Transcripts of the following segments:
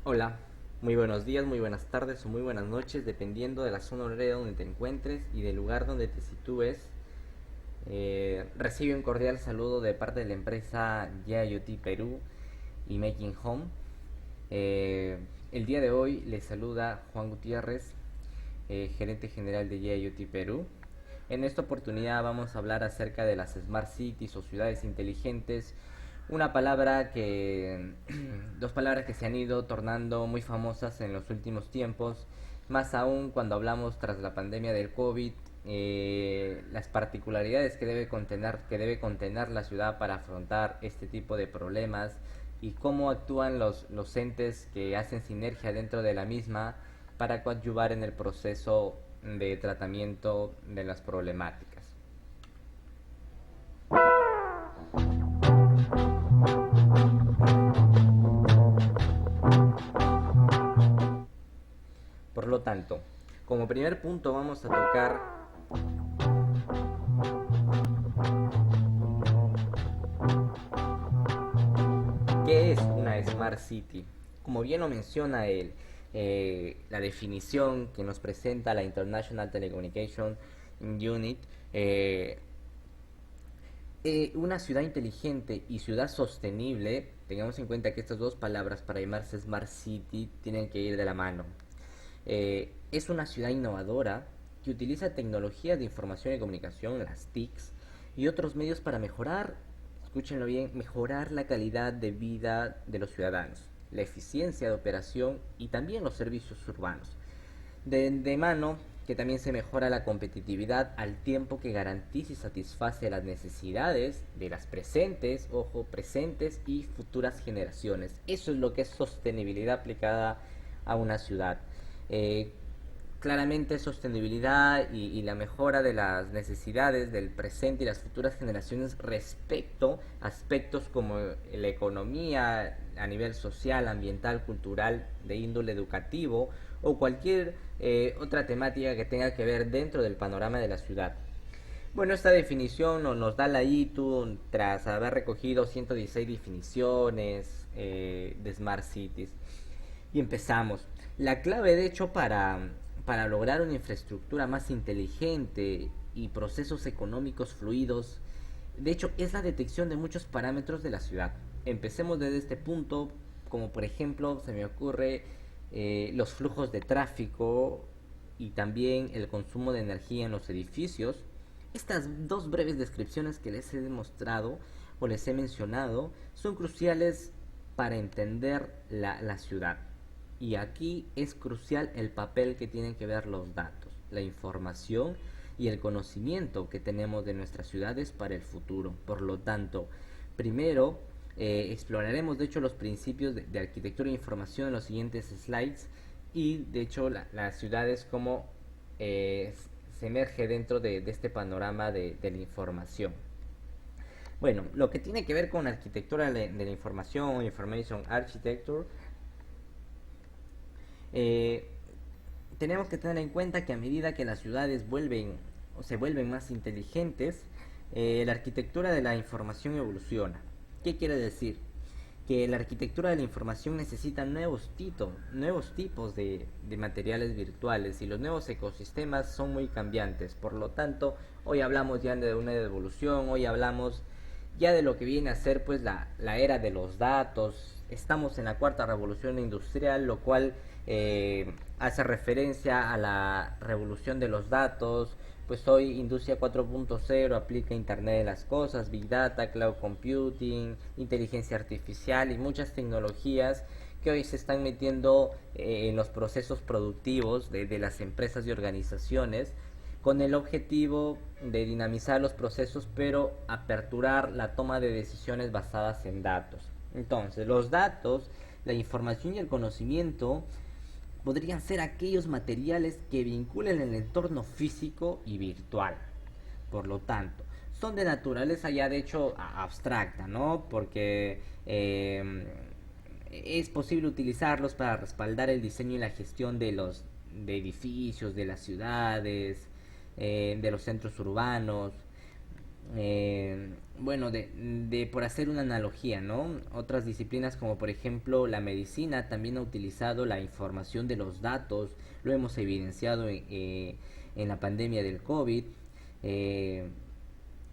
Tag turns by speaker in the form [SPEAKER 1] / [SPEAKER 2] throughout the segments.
[SPEAKER 1] Hola, muy buenos días, muy buenas tardes o muy buenas noches, dependiendo de la zona horaria donde te encuentres y del lugar donde te sitúes. Recibe un cordial saludo de parte de la empresa YIOT Perú y Making Home. El día de hoy les saluda Juan Gutiérrez, gerente general de YIOT Perú. En esta oportunidad vamos a hablar acerca de las Smart Cities o ciudades inteligentes, una palabra que, dos palabras que se han ido tornando muy famosas en los últimos tiempos, más aún cuando hablamos tras la pandemia del COVID, las particularidades que debe contener la ciudad para afrontar este tipo de problemas y cómo actúan los entes que hacen sinergia dentro de la misma para coadyuvar en el proceso de tratamiento de las problemáticas. Por lo tanto, como primer punto vamos a tocar qué es una Smart City. Como bien lo menciona él, la definición que nos presenta la International Telecommunication Unit, una ciudad inteligente y ciudad sostenible, tengamos en cuenta que estas dos palabras para llamarse Smart City tienen que ir de la mano. Es una ciudad innovadora que utiliza tecnologías de información y comunicación, las TICs, y otros medios para mejorar, escúchenlo bien, mejorar la calidad de vida de los ciudadanos, la eficiencia de operación y también los servicios urbanos. De mano que también se mejora la competitividad al tiempo que garantiza y satisface las necesidades de las presentes, ojo, presentes y futuras generaciones. Eso es lo que es sostenibilidad aplicada a una ciudad. Eh, Claramente sostenibilidad y la mejora de las necesidades del presente y las futuras generaciones respecto a aspectos como la economía a nivel social, ambiental, cultural, de índole educativo o cualquier otra temática que tenga que ver dentro del panorama de la ciudad. Bueno, esta definición nos da la ITU tras haber recogido 116 definiciones de Smart Cities. Y empezamos. La clave, de hecho, para lograr una infraestructura más inteligente y procesos económicos fluidos, de hecho, es la detección de muchos parámetros de la ciudad. Empecemos desde este punto, como por ejemplo, se me ocurre los flujos de tráfico y también el consumo de energía en los edificios. Estas dos breves descripciones que les he demostrado o les he mencionado son cruciales para entender la ciudad. Y aquí es crucial el papel que tienen que ver los datos, la información y el conocimiento que tenemos de nuestras ciudades para el futuro. Por lo tanto, primero exploraremos de hecho los principios de arquitectura e información en los siguientes slides y de hecho las ciudades como eh, se emerge dentro de este panorama de la información. Bueno, lo que tiene que ver con arquitectura de la información, Information Architecture, eh, tenemos que tener en cuenta que a medida que las ciudades vuelven o se vuelven más inteligentes, la arquitectura de la información evoluciona. ¿Qué quiere decir? Que la arquitectura de la información necesita nuevos tipos de materiales virtuales y los nuevos ecosistemas son muy cambiantes. Por lo tanto, hoy hablamos ya de una evolución, hoy hablamos ya de lo que viene a ser pues la era de los datos. Estamos en la cuarta revolución industrial, lo cual hace referencia a la revolución de los datos. Pues hoy Industria 4.0 aplica Internet de las Cosas, Big Data, Cloud Computing, inteligencia artificial y muchas tecnologías que hoy se están metiendo en los procesos productivos de las empresas y organizaciones con el objetivo de dinamizar los procesos pero aperturar la toma de decisiones basadas en datos. Entonces, los datos, la información y el conocimiento podrían ser aquellos materiales que vinculen el entorno físico y virtual. Por lo tanto, son de naturaleza ya de hecho abstracta, ¿no? Porque es posible utilizarlos para respaldar el diseño y la gestión de edificios, de las ciudades, de los centros urbanos. Bueno, por hacer una analogía, ¿no? Otras disciplinas como por ejemplo la medicina también ha utilizado la información de los datos, lo hemos evidenciado en la pandemia del COVID, eh,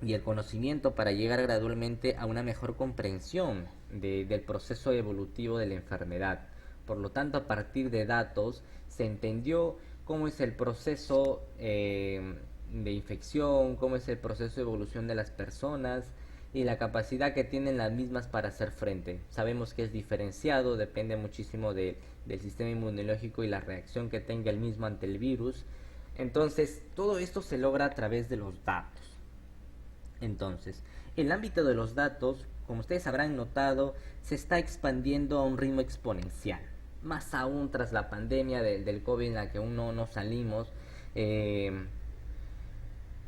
[SPEAKER 1] y el conocimiento para llegar gradualmente a una mejor comprensión del proceso evolutivo de la enfermedad. Por lo tanto, a partir de datos se entendió cómo es el proceso de infección, cómo es el proceso de evolución de las personas y la capacidad que tienen las mismas para hacer frente. Sabemos que es diferenciado, depende muchísimo del sistema inmunológico y la reacción que tenga el mismo ante el virus. Entonces, todo esto se logra a través de los datos. Entonces, el ámbito de los datos, como ustedes habrán notado, se está expandiendo a un ritmo exponencial. Más aún tras la pandemia del COVID en la que aún no salimos, eh,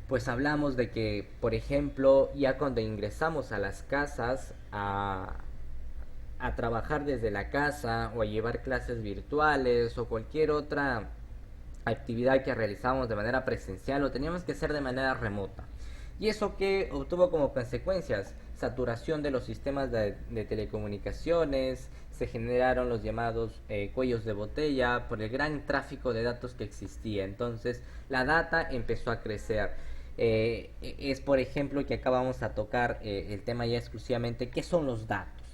[SPEAKER 1] pues hablamos de que, por ejemplo, ya cuando ingresamos a las casas a trabajar desde la casa o a llevar clases virtuales o cualquier otra actividad que realizamos de manera presencial, lo teníamos que hacer de manera remota. Y eso que obtuvo como consecuencias saturación de los sistemas de telecomunicaciones, se generaron los llamados cuellos de botella por el gran tráfico de datos que existía. Entonces la data empezó a crecer. Es por ejemplo que acá vamos a tocar el tema ya exclusivamente, ¿qué son los datos?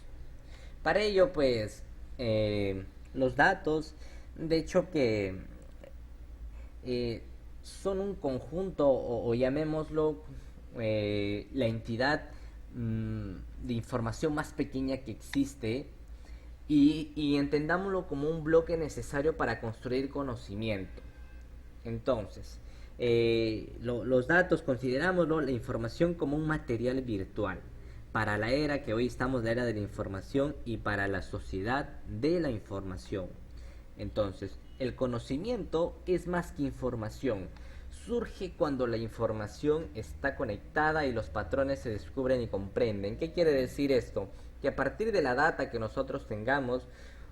[SPEAKER 1] Para ello pues los datos, de hecho que eh, son un conjunto o llamémoslo la entidad de información más pequeña que existe y entendámoslo como un bloque necesario para construir conocimiento. Entonces, los datos, considerámoslo, la información como un material virtual para la era que hoy estamos, la era de la información y para la sociedad de la información. Entonces, el conocimiento es más que información. Surge cuando la información está conectada y los patrones se descubren y comprenden. ¿Qué quiere decir esto? Que a partir de la data que nosotros tengamos,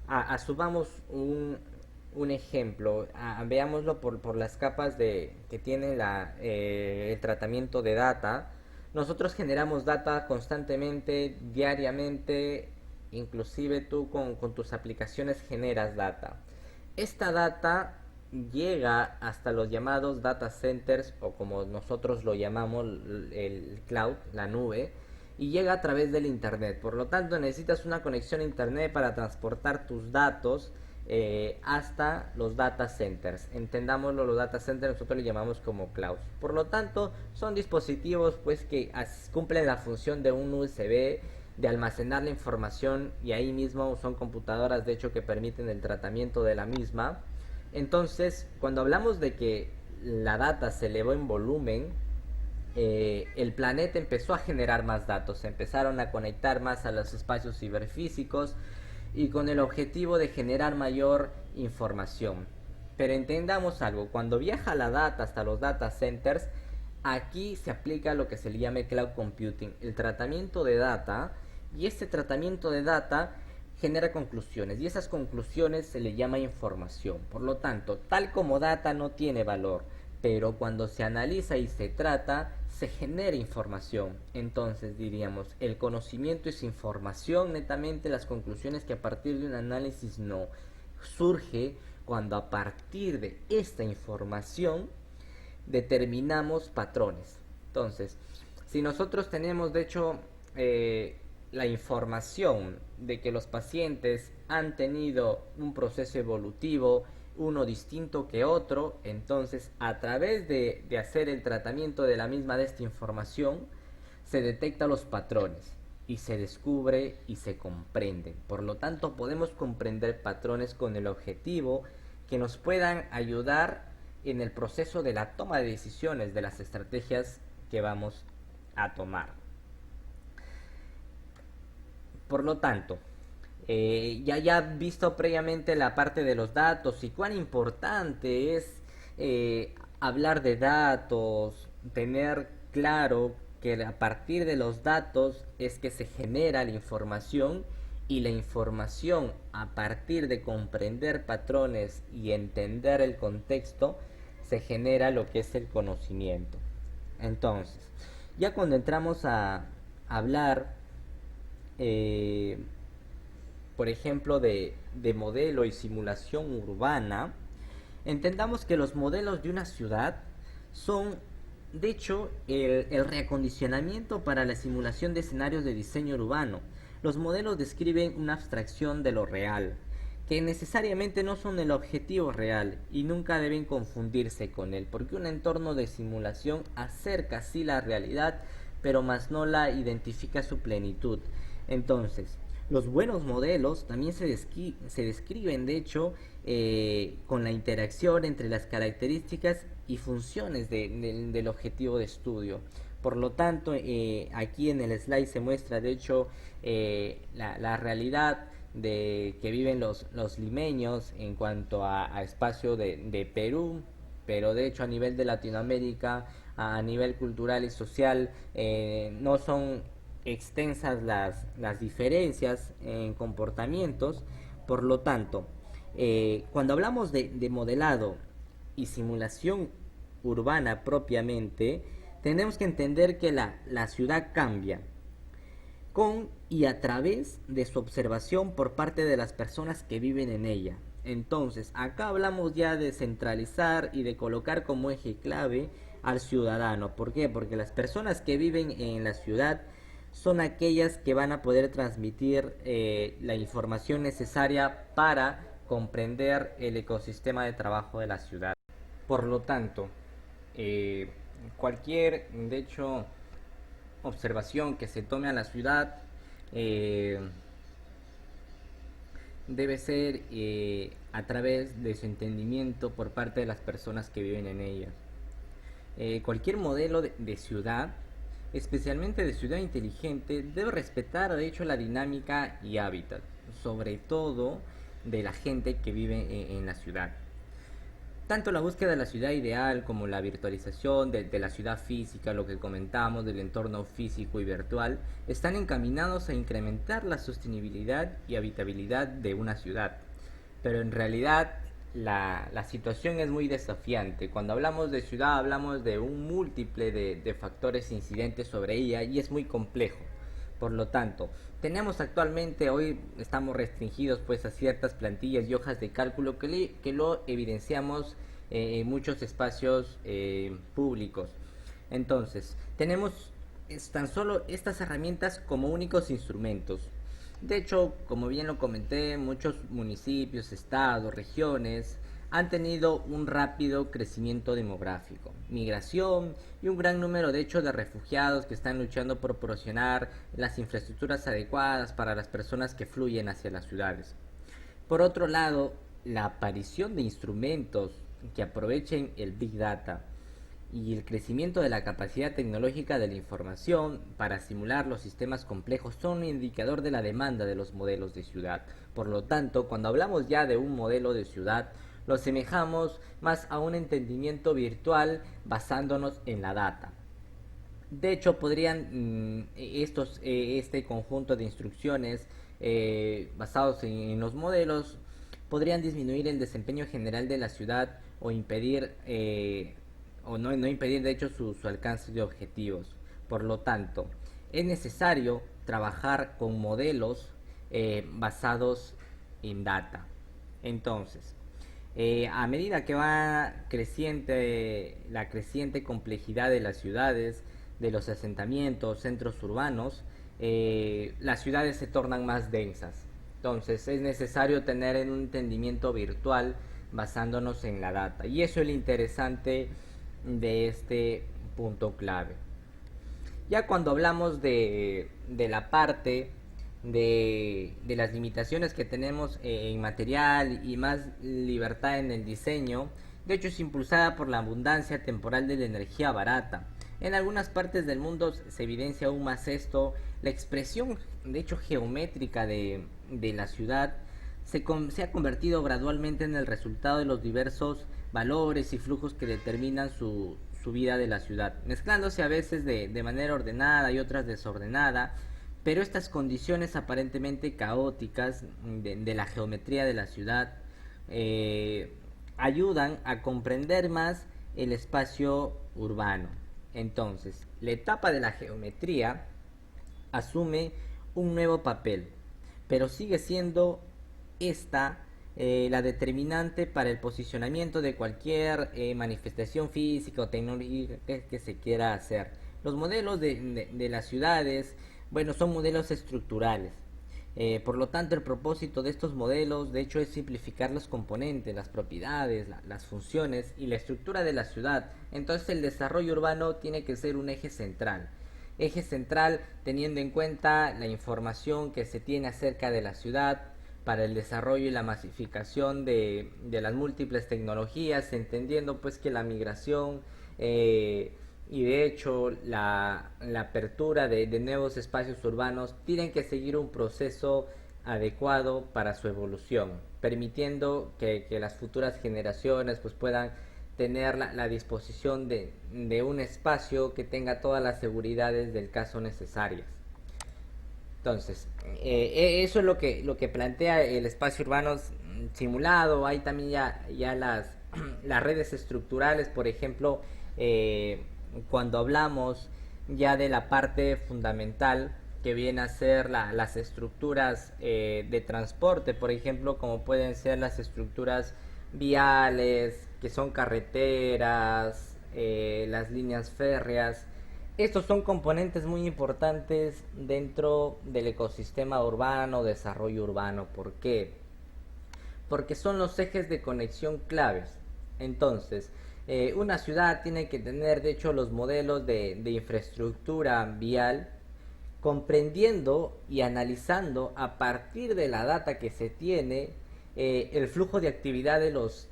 [SPEAKER 1] asumamos un ejemplo, veámoslo por las capas que tiene el tratamiento de data. Nosotros generamos data constantemente, diariamente, inclusive tú con tus aplicaciones generas data. Esta data llega hasta los llamados data centers o como nosotros lo llamamos el cloud, la nube, y llega a través del internet. Por lo tanto necesitas una conexión a internet para transportar tus datos hasta los data centers. Entendámoslo, los data centers nosotros lo llamamos como clouds. Por lo tanto son dispositivos pues que cumplen la función de un USB de almacenar la información y ahí mismo son computadoras de hecho que permiten el tratamiento de la misma. Entonces cuando hablamos de que la data se elevó en volumen, el planeta empezó a generar más datos, se empezaron a conectar más a los espacios ciberfísicos y con el objetivo de generar mayor información. Pero entendamos algo, cuando viaja la data hasta los data centers, aquí se aplica lo que se le llama cloud computing, el tratamiento de data, y este tratamiento de data genera conclusiones y esas conclusiones se le llama información. Por lo tanto, tal como data no tiene valor, pero cuando se analiza y se trata, se genera información. Entonces diríamos, el conocimiento es información netamente, las conclusiones que a partir de un análisis no. Surge cuando a partir de esta información determinamos patrones. Entonces, si nosotros tenemos de hecho la información de que los pacientes han tenido un proceso evolutivo, uno distinto que otro, entonces a través de hacer el tratamiento de la misma de esta información, se detecta los patrones y se descubre y se comprende. Por lo tanto, podemos comprender patrones con el objetivo que nos puedan ayudar en el proceso de la toma de decisiones de las estrategias que vamos a tomar. Por lo tanto, ya visto previamente la parte de los datos y cuán importante es hablar de datos, tener claro que a partir de los datos es que se genera la información y la información a partir de comprender patrones y entender el contexto se genera lo que es el conocimiento. Entonces, Ya cuando entramos a hablar, eh, por ejemplo, de modelo y simulación urbana, entendamos que los modelos de una ciudad son, de hecho, el reacondicionamiento para la simulación de escenarios de diseño urbano. Los modelos describen una abstracción de lo real, que necesariamente no son el objetivo real y nunca deben confundirse con él, porque un entorno de simulación acerca sí la realidad, pero más no la identifica su plenitud. Entonces, los buenos modelos también se describen, de hecho, con la interacción entre las características y funciones del objetivo de estudio. Por lo tanto, aquí en el slide se muestra, de hecho, la realidad de que viven los limeños en cuanto a espacio de Perú, pero de hecho a nivel de Latinoamérica, a nivel cultural y social, no son extensas las diferencias en comportamientos. Por lo tanto, cuando hablamos de modelado y simulación urbana propiamente, tenemos que entender que la ciudad cambia con y a través de su observación por parte de las personas que viven en ella. Entonces, acá hablamos ya de centralizar y de colocar como eje clave al ciudadano. ¿Por qué? Porque las personas que viven en la ciudad son aquellas que van a poder transmitir la información necesaria para comprender el ecosistema de trabajo de la ciudad. Por lo tanto, eh, cualquier, de hecho, observación que se tome a la ciudad eh, debe ser a través de su entendimiento por parte de las personas que viven en ella. Cualquier modelo de ciudad, especialmente de ciudad inteligente, debe respetar de hecho la dinámica y hábitat, sobre todo de la gente que vive en la ciudad. Tanto la búsqueda de la ciudad ideal como la virtualización de la ciudad física, lo que comentamos del entorno físico y virtual, están encaminados a incrementar la sostenibilidad y habitabilidad de una ciudad. Pero en realidad la situación es muy desafiante. Cuando hablamos de ciudad hablamos de un múltiple de factores incidentes sobre ella y es muy complejo. Por lo tanto, tenemos actualmente, hoy estamos restringidos pues a ciertas plantillas y hojas de cálculo que lo evidenciamos en muchos espacios públicos. Entonces, tenemos tan solo estas herramientas como únicos instrumentos. De hecho, como bien lo comenté, muchos municipios, estados, regiones han tenido un rápido crecimiento demográfico, migración y un gran número de hecho de refugiados que están luchando por proporcionar las infraestructuras adecuadas para las personas que fluyen hacia las ciudades. Por otro lado, la aparición de instrumentos que aprovechen el Big Data y el crecimiento de la capacidad tecnológica de la información para simular los sistemas complejos son un indicador de la demanda de los modelos de ciudad. Por lo tanto, cuando hablamos ya de un modelo de ciudad, lo asemejamos más a un entendimiento virtual basándonos en la data. De hecho, podrían este conjunto de instrucciones basados en los modelos podrían disminuir el desempeño general de la ciudad o impedir no impedir de hecho su alcance de objetivos. Por lo tanto, es necesario trabajar con modelos basados en data. Entonces, a medida que va creciente la creciente complejidad de las ciudades, de los asentamientos, centros urbanos, las ciudades se tornan más densas. Entonces es necesario tener un entendimiento virtual basándonos en la data. Y eso es lo interesante de este punto clave. Ya cuando hablamos de la parte de las limitaciones que tenemos en material y más libertad en el diseño, de hecho es impulsada por la abundancia temporal de la energía barata. En algunas partes del mundo se evidencia aún más esto. La expresión, de hecho, geométrica de la ciudad se ha convertido gradualmente en el resultado de los diversos valores y flujos que determinan su vida de la ciudad, mezclándose a veces de manera ordenada y otras desordenada, pero estas condiciones aparentemente caóticas de la geometría de la ciudad ayudan a comprender más el espacio urbano. Entonces, la etapa de la geometría asume un nuevo papel, pero sigue siendo esta la determinante para el posicionamiento de cualquier manifestación física o tecnológica que se quiera hacer. Los modelos de las ciudades, bueno, son modelos estructurales. Por lo tanto, el propósito de estos modelos, de hecho, es simplificar los componentes, las propiedades, las funciones y la estructura de la ciudad. Entonces, el desarrollo urbano tiene que ser un eje central teniendo en cuenta la información que se tiene acerca de la ciudad para el desarrollo y la masificación de las múltiples tecnologías, entendiendo pues que la migración y de hecho la apertura de nuevos espacios urbanos tienen que seguir un proceso adecuado para su evolución, permitiendo que las futuras generaciones pues puedan tener la disposición de un espacio que tenga todas las seguridades del caso necesarias. Entonces, eso es lo que plantea el espacio urbano simulado. Hay también ya las redes estructurales, por ejemplo, cuando hablamos ya de la parte fundamental que viene a ser las estructuras de transporte, por ejemplo, como pueden ser las estructuras viales, que son carreteras, las líneas férreas. Estos son componentes muy importantes dentro del ecosistema urbano, desarrollo urbano. ¿Por qué? Porque son los ejes de conexión claves. Entonces, una ciudad tiene que tener, de hecho, los modelos de infraestructura vial, comprendiendo y analizando a partir de la data que se tiene el flujo de actividad de los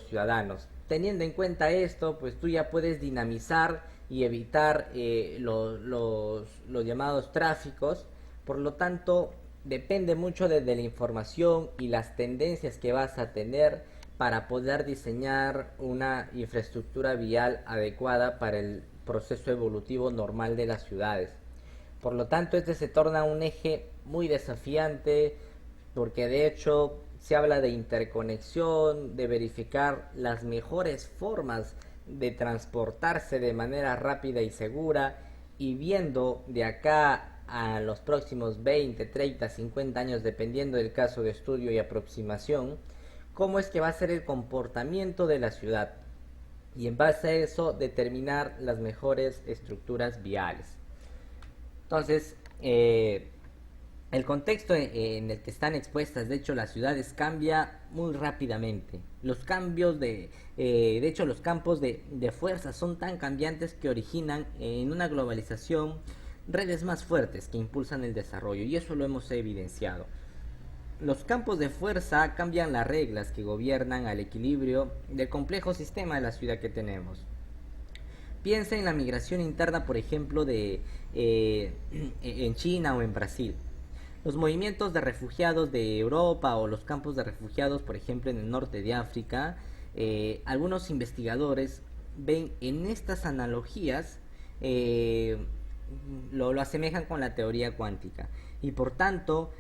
[SPEAKER 1] ciudadanos. Teniendo en cuenta esto, pues tú ya puedes dinamizar y evitar los llamados tráficos. Por lo tanto, depende mucho de la información y las tendencias que vas a tener para poder diseñar una infraestructura vial adecuada para el proceso evolutivo normal de las ciudades. Por lo tanto, este se torna un eje muy desafiante porque de hecho se habla de interconexión, de verificar las mejores formas de transportarse de manera rápida y segura y viendo de acá a los próximos 20, 30, 50 años, dependiendo del caso de estudio y aproximación, cómo es que va a ser el comportamiento de la ciudad y en base a eso determinar las mejores estructuras viales. Entonces, el contexto en el que están expuestas, de hecho, las ciudades cambia muy rápidamente. De hecho, los campos de fuerza son tan cambiantes que originan en una globalización redes más fuertes que impulsan el desarrollo y eso lo hemos evidenciado. Los campos de fuerza cambian las reglas que gobiernan al equilibrio del complejo sistema de la ciudad que tenemos. Piensa en la migración interna, por ejemplo, en China o en Brasil. Los movimientos de refugiados de Europa o los campos de refugiados, por ejemplo, en el norte de África, algunos investigadores ven en estas analogías, lo asemejan con la teoría cuántica. Y por tanto,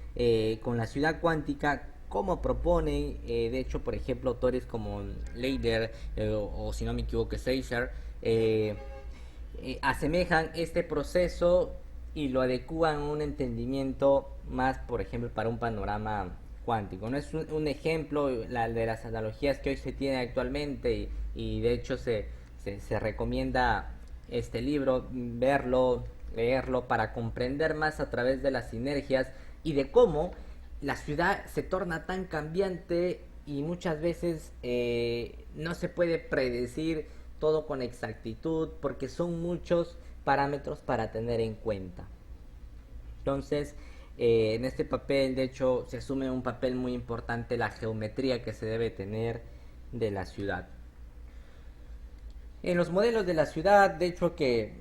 [SPEAKER 1] con la ciudad cuántica, como proponen, de hecho, por ejemplo, autores como Leider o si no me equivoco, Seisser, asemejan este proceso y lo adecúan a un entendimiento más, por ejemplo, para un panorama cuántico. No es un ejemplo de las analogías que hoy se tiene actualmente y de hecho se recomienda este libro, verlo, leerlo para comprender más a través de las sinergias y de cómo la ciudad se torna tan cambiante y muchas veces no se puede predecir todo con exactitud porque son muchos parámetros para tener en cuenta. Entonces, en este papel, de hecho, se asume un papel muy importante la geometría que se debe tener de la ciudad. En los modelos de la ciudad, de hecho, que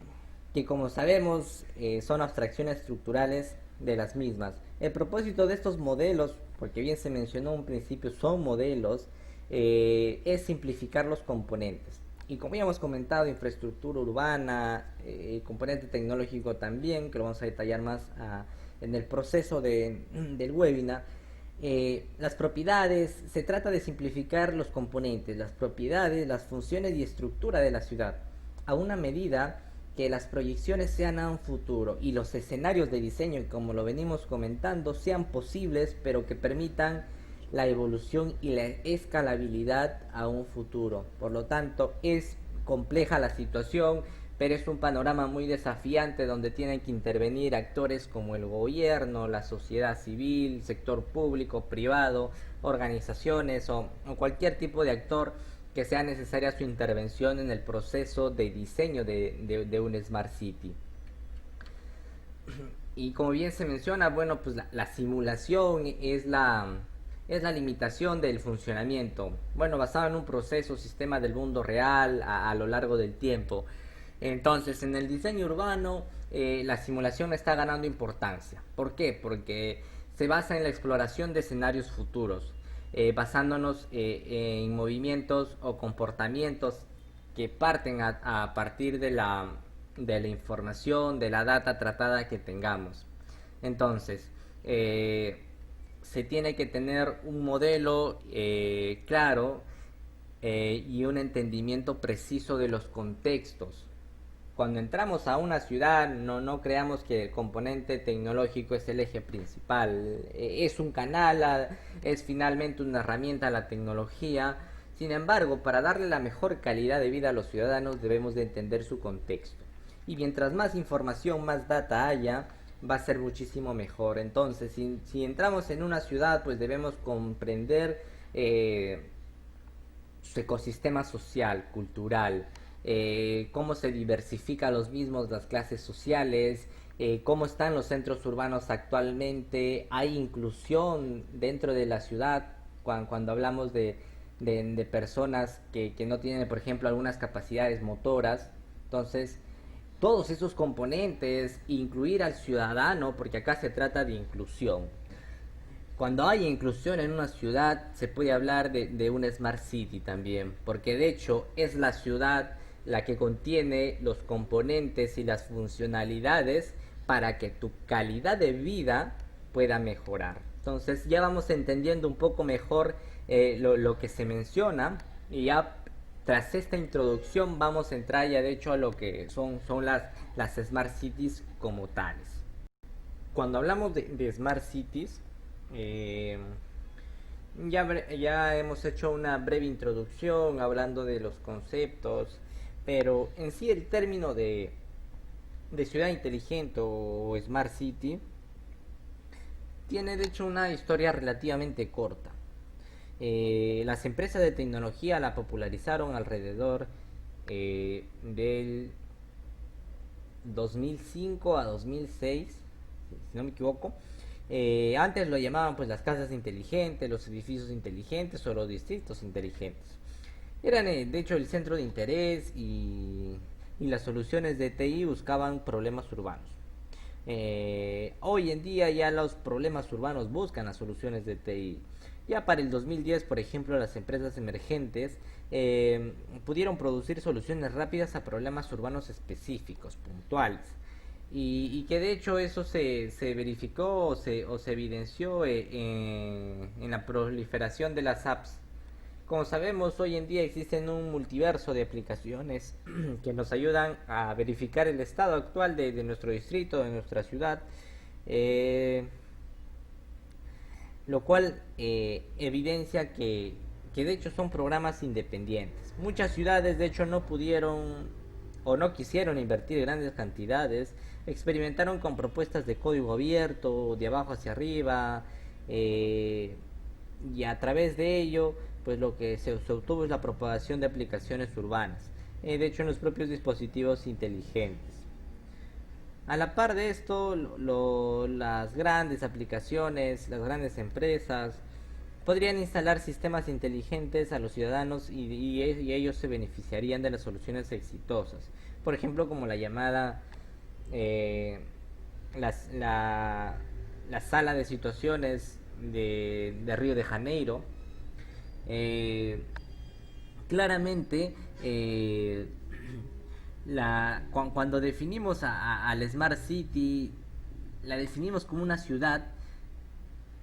[SPEAKER 1] como sabemos, son abstracciones estructurales de las mismas. El propósito de estos modelos, porque bien se mencionó en un principio, son modelos, es simplificar los componentes. Y como ya hemos comentado, infraestructura urbana, componente tecnológico también, que lo vamos a detallar más en el proceso del webinar. Las propiedades, se trata de simplificar los componentes, las propiedades, las funciones y estructura de la ciudad. a una medida que las proyecciones sean a un futuro y los escenarios de diseño, como lo venimos comentando, sean posibles, pero que permitan la evolución y la escalabilidad a un futuro. Por lo tanto, es compleja la situación, pero es un panorama muy desafiante donde tienen que intervenir actores como el gobierno, la sociedad civil, sector público, privado, organizaciones o cualquier tipo de actor que sea necesaria su intervención en el proceso de diseño de un Smart City. Y como bien se menciona, bueno, pues la simulación es la limitación del funcionamiento, bueno, basado en un proceso, sistema del mundo real a lo largo del tiempo. Entonces, en el diseño urbano, la simulación está ganando importancia. ¿Por qué? Porque se basa en la exploración de escenarios futuros, basándonos en movimientos o comportamientos que parten a partir de la información, de la data tratada que tengamos. Entonces, se tiene que tener un modelo claro y un entendimiento preciso de los contextos. Cuando entramos a una ciudad, no creamos que el componente tecnológico es el eje principal. Es un canal, es finalmente una herramienta a la tecnología. Sin embargo, para darle la mejor calidad de vida a los ciudadanos debemos de entender su contexto. Y mientras más información, más data haya, va a ser muchísimo mejor. Entonces, si entramos en una ciudad, pues debemos comprender su ecosistema social, cultural, cómo se diversifica los mismos, las clases sociales, cómo están los centros urbanos actualmente, hay inclusión dentro de la ciudad cuando hablamos de personas que no tienen, por ejemplo, algunas capacidades motoras. Entonces, todos esos componentes, incluir al ciudadano, porque acá se trata de inclusión. Cuando hay inclusión en una ciudad, se puede hablar de una Smart City también, porque de hecho es la ciudad la que contiene los componentes y las funcionalidades para que tu calidad de vida pueda mejorar. Entonces ya vamos entendiendo un poco mejor lo que se menciona y ya tras esta introducción vamos a entrar ya de hecho a lo que son las Smart Cities como tales. Cuando hablamos de Smart Cities, eh, ya hemos hecho una breve introducción hablando de los conceptos, pero en sí el término de ciudad inteligente o Smart City tiene de hecho una historia relativamente corta. Las empresas de tecnología la popularizaron alrededor del 2005 a 2006, si no me equivoco. Antes lo llamaban pues las casas inteligentes, los edificios inteligentes o los distritos inteligentes. Eran de hecho el centro de interés y las soluciones de TI buscaban problemas urbanos. Hoy en día ya los problemas urbanos buscan las soluciones de TI. Ya para el 2010, por ejemplo, las empresas emergentes pudieron producir soluciones rápidas a problemas urbanos específicos, puntuales. Y que de hecho eso se verificó o se evidenció en la proliferación de las apps. Como sabemos, hoy en día existen un multiverso de aplicaciones que nos ayudan a verificar el estado actual de nuestro distrito, de nuestra ciudad, eh, lo cual evidencia que de hecho son programas independientes. Muchas ciudades de hecho no pudieron o no quisieron invertir grandes cantidades, experimentaron con propuestas de código abierto, de abajo hacia arriba, y a través de ello, pues lo que se obtuvo es la propagación de aplicaciones urbanas, de hecho en los propios dispositivos inteligentes. A la par de esto, las grandes aplicaciones, las grandes empresas, podrían instalar sistemas inteligentes a los ciudadanos y ellos se beneficiarían de las soluciones exitosas. Por ejemplo, como la llamada eh, la sala de situaciones de Río de Janeiro. Eh, claramente, cuando definimos al Smart City, la definimos como una ciudad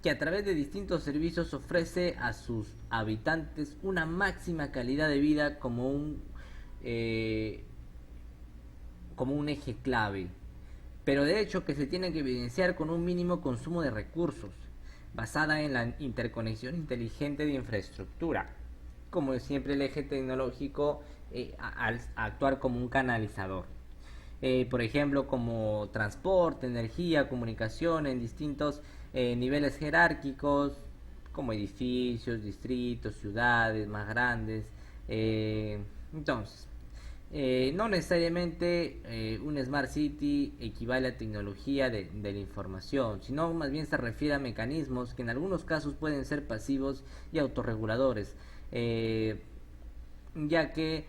[SPEAKER 1] que a través de distintos servicios ofrece a sus habitantes una máxima calidad de vida como un como un eje clave, pero de hecho que se tiene que evidenciar con un mínimo consumo de recursos, basada en la interconexión inteligente de infraestructura, como siempre el eje tecnológico al actuar como un canalizador. Por ejemplo, como transporte, energía, comunicación en distintos niveles jerárquicos, como edificios, distritos, ciudades más grandes. Entonces, no necesariamente un Smart City equivale a tecnología de la información, sino más bien se refiere a mecanismos que en algunos casos pueden ser pasivos y autorreguladores, ya que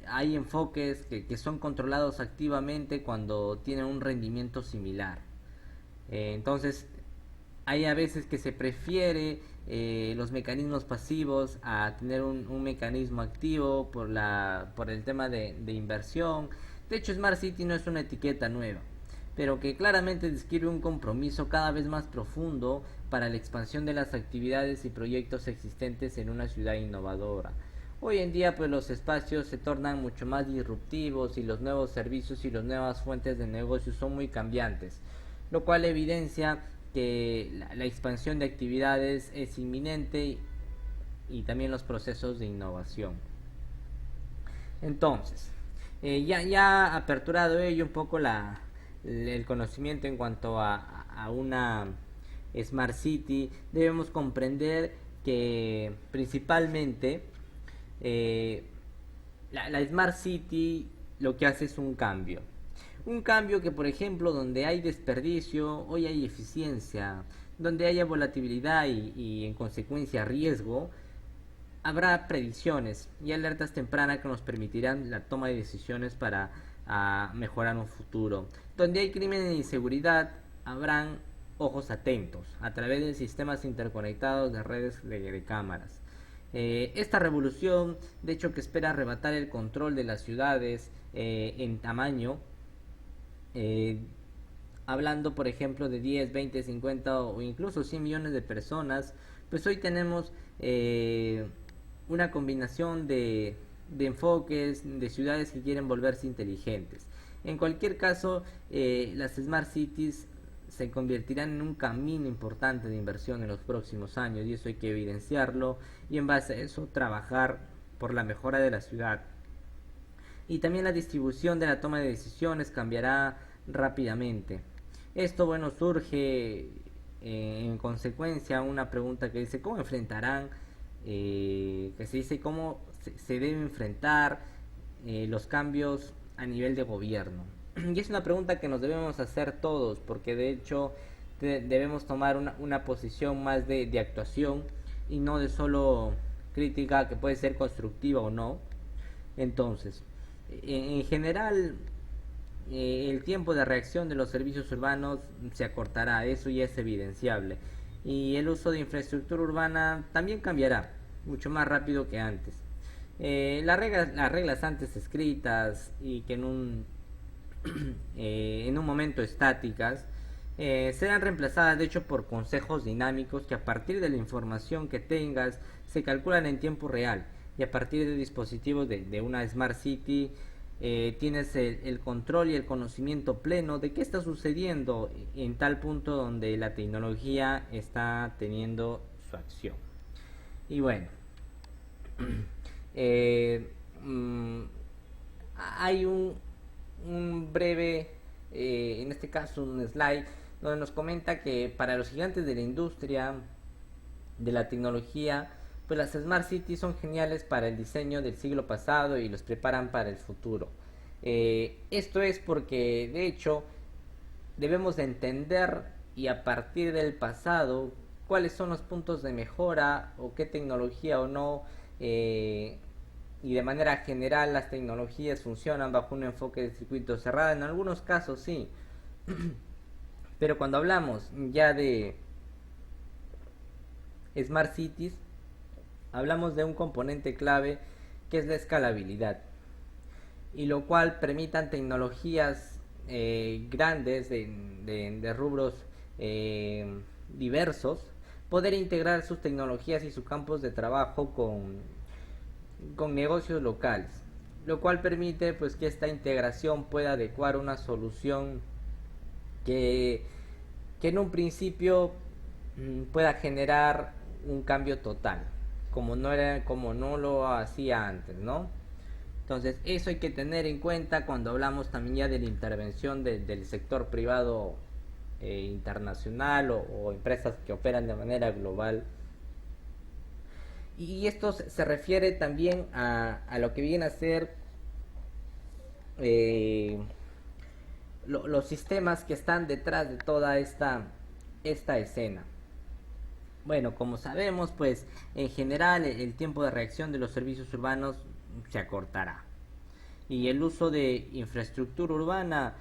[SPEAKER 1] hay enfoques que son controlados activamente cuando tienen un rendimiento similar. Entonces, hay a veces que se prefiere los mecanismos pasivos a tener un mecanismo activo por el tema de inversión. De hecho, Smart City no es una etiqueta nueva, pero que claramente describe un compromiso cada vez más profundo para la expansión de las actividades y proyectos existentes en una ciudad innovadora. Hoy en día pues los espacios se tornan mucho más disruptivos y los nuevos servicios y las nuevas fuentes de negocio son muy cambiantes, lo cual evidencia que la expansión de actividades es inminente y también los procesos de innovación. Entonces, ya aperturado ello un poco el conocimiento en cuanto a una Smart City, debemos comprender que principalmente eh, la Smart City lo que hace es un cambio. Un cambio que, por ejemplo, donde hay desperdicio, hoy hay eficiencia, donde haya volatilidad y en consecuencia riesgo, habrá predicciones y alertas tempranas que nos permitirán la toma de decisiones para mejorar un futuro. Donde hay crimen e inseguridad, habrán ojos atentos a través de sistemas interconectados de redes de cámaras. Esta revolución, de hecho, que espera arrebatar el control de las ciudades en tamaño, eh, hablando por ejemplo de 10, 20, 50 o incluso 100 millones de personas, pues hoy tenemos una combinación de enfoques, de ciudades que quieren volverse inteligentes. En cualquier caso, las Smart Cities se convertirán en un camino importante de inversión en los próximos años y eso hay que evidenciarlo y en base a eso trabajar por la mejora de la ciudad. Y también la distribución de la toma de decisiones cambiará rápidamente. Esto, bueno, surge en consecuencia una pregunta que dice cómo enfrentarán, que se dice cómo se debe enfrentar los cambios a nivel de gobierno. Y es una pregunta que nos debemos hacer todos, porque de hecho debemos tomar una posición más de actuación y no de solo crítica que puede ser constructiva o no. Entonces, en general, el tiempo de reacción de los servicios urbanos se acortará, eso ya es evidenciable. Y el uso de infraestructura urbana también cambiará, mucho más rápido que antes. Las reglas antes escritas y que en un momento estáticas, serán reemplazadas de hecho por consejos dinámicos que a partir de la información que tengas se calculan en tiempo real y a partir de dispositivos de una Smart City tienes el control y el conocimiento pleno de qué está sucediendo en tal punto donde la tecnología está teniendo su acción. Y bueno, eh, mm, hay un breve, en este caso un slide, donde nos comenta que para los gigantes de la industria, de la tecnología, pues las Smart Cities son geniales para el diseño del siglo pasado y los preparan para el futuro. Esto es porque, de hecho, debemos de entender y a partir del pasado cuáles son los puntos de mejora o qué tecnología o no y de manera general las tecnologías funcionan bajo un enfoque de circuito cerrado. En algunos casos sí, pero cuando hablamos ya de Smart Cities, hablamos de un componente clave que es la escalabilidad, y lo cual permitan tecnologías grandes de rubros diversos poder integrar sus tecnologías y sus campos de trabajo con negocios locales. lo cual permite pues que esta integración pueda adecuar una solución que, que en un principio pueda generar un cambio total, como no lo hacía antes, ¿no? Entonces, eso hay que tener en cuenta cuando hablamos también ya de la intervención del sector privado internacional o empresas que operan de manera global. Y esto se refiere también a lo que viene a ser eh, los sistemas que están detrás de toda esta escena. Bueno, como sabemos, pues en general el tiempo de reacción de los servicios urbanos se acortará. Y el uso de infraestructura urbana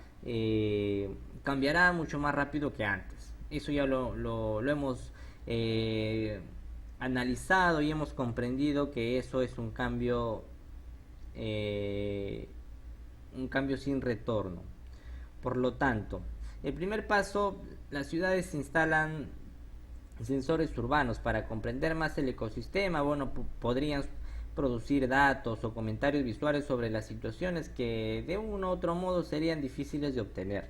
[SPEAKER 1] cambiará mucho más rápido que antes. Eso ya lo hemos eh, analizado y hemos comprendido que eso es eh, un cambio sin retorno. Por lo tanto, el primer paso, las ciudades instalan sensores urbanos para comprender más el ecosistema. Bueno, podrían producir datos o comentarios visuales sobre las situaciones que de uno u otro modo serían difíciles de obtener.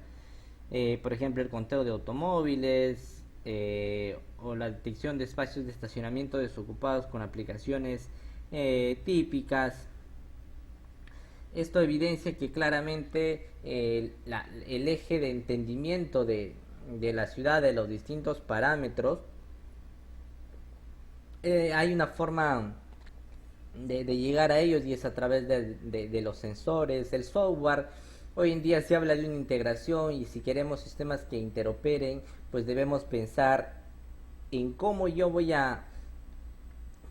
[SPEAKER 1] Por ejemplo, el conteo de automóviles o la detección de espacios de estacionamiento desocupados con aplicaciones típicas. Esto evidencia que claramente el eje de entendimiento de la ciudad, de los distintos parámetros, hay una forma de llegar a ellos y es a través de los sensores, el software. Hoy en día se habla de una integración y si queremos sistemas que interoperen, pues debemos pensar en cómo yo voy a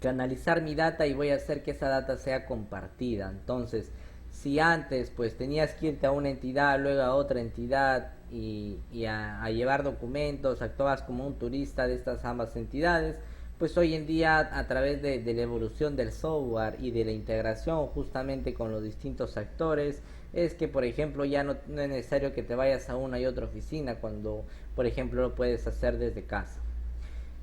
[SPEAKER 1] canalizar mi data y voy a hacer que esa data sea compartida. Entonces, si antes pues tenías que irte a una entidad, luego a otra entidad y a llevar documentos, actuabas como un turista de estas ambas entidades, pues hoy en día a través de la evolución del software y de la integración justamente con los distintos actores, es que por ejemplo ya no es necesario que te vayas a una y otra oficina cuando por ejemplo lo puedes hacer desde casa.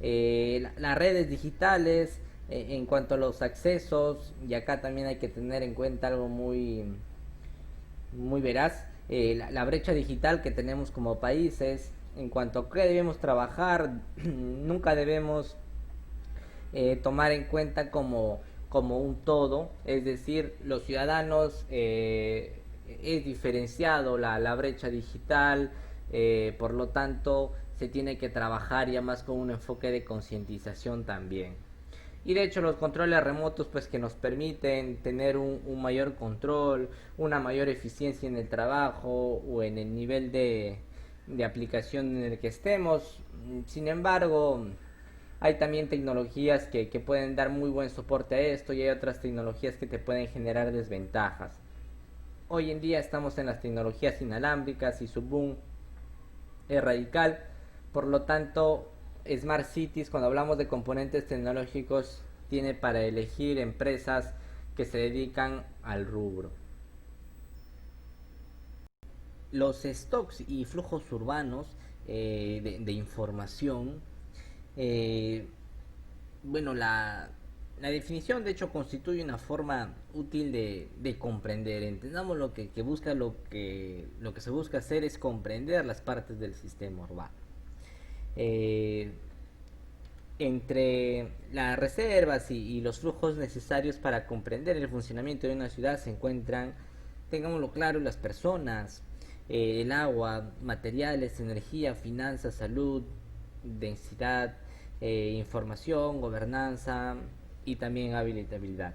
[SPEAKER 1] Las redes digitales, en cuanto a los accesos, y acá también hay que tener en cuenta algo muy veraz, la brecha digital que tenemos como países, en cuanto a qué debemos trabajar, nunca debemos tomar en cuenta como un todo, es decir, los ciudadanos es diferenciado la brecha digital, por lo tanto se tiene que trabajar ya más con un enfoque de concientización también. Y de hecho los controles remotos pues que nos permiten tener un mayor control, una mayor eficiencia en el trabajo o en el nivel de aplicación en el que estemos. Sin embargo, hay también tecnologías que pueden dar muy buen soporte a esto y hay otras tecnologías que te pueden generar desventajas. Hoy en día estamos en las tecnologías inalámbricas y su boom es radical. Por lo tanto, Smart Cities, cuando hablamos de componentes tecnológicos, tiene para elegir empresas que se dedican al rubro. Los stocks y flujos urbanos de información, eh, bueno, la definición de hecho constituye una forma útil de comprender. Entendamos que busca lo que se busca hacer es comprender las partes del sistema urbano. Eh, Entre las reservas y los flujos necesarios para comprender el funcionamiento de una ciudad se encuentran, tengámoslo claro, las personas, el agua, materiales, energía, finanzas, salud, densidad, información, gobernanza y también habilitabilidad.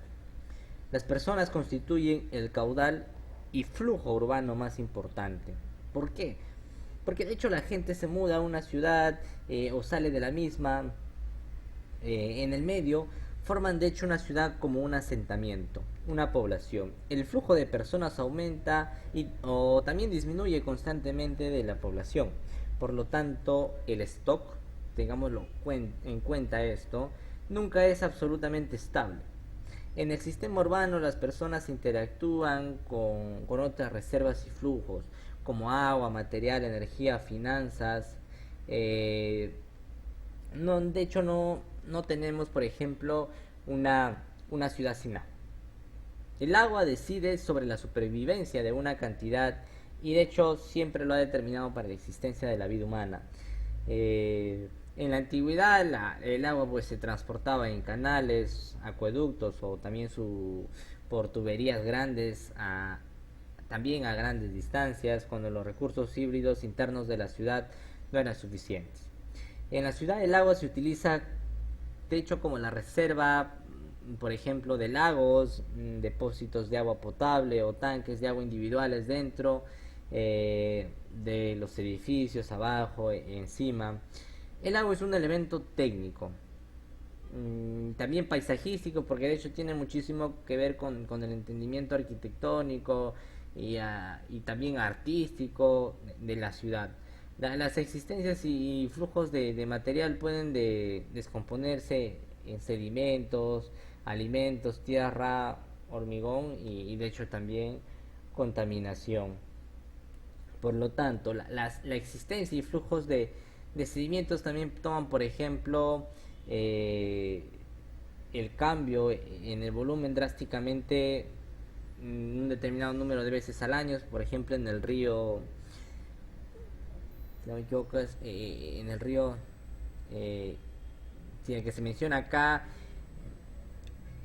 [SPEAKER 1] Las personas constituyen el caudal y flujo urbano más importante. ¿Por qué? Porque de hecho la gente se muda a una ciudad o sale de la misma. En el medio forman de hecho una ciudad como un asentamiento, una población. El flujo de personas aumenta o también disminuye constantemente de la población. Por lo tanto, el stock, tengámoslo en cuenta esto, nunca es absolutamente estable. En el sistema urbano las personas interactúan con otras reservas y flujos, como agua, material, energía, finanzas. eh, no, de hecho no tenemos, por ejemplo, una ciudad sin agua. El agua decide sobre la supervivencia de una cantidad y de hecho siempre lo ha determinado para la existencia de la vida humana. En la antigüedad el agua pues se transportaba en canales, acueductos o también por tuberías grandes también a grandes distancias cuando los recursos híbridos internos de la ciudad no eran suficientes. En la ciudad el agua se utiliza de hecho como la reserva, por ejemplo, de lagos, depósitos de agua potable o tanques de agua individuales dentro de los edificios, abajo, encima. El agua es un elemento técnico, también paisajístico, porque de hecho tiene muchísimo que ver con el entendimiento arquitectónico y también artístico de la ciudad. Las existencias y flujos de material pueden descomponerse en sedimentos, alimentos, tierra, hormigón y de hecho también contaminación. Por lo tanto, la existencia y flujos de sedimentos también toman, por ejemplo, eh, el cambio en el volumen drásticamente un determinado número de veces al año, por ejemplo en el río, si no me equivoco, en el río eh, que se menciona acá,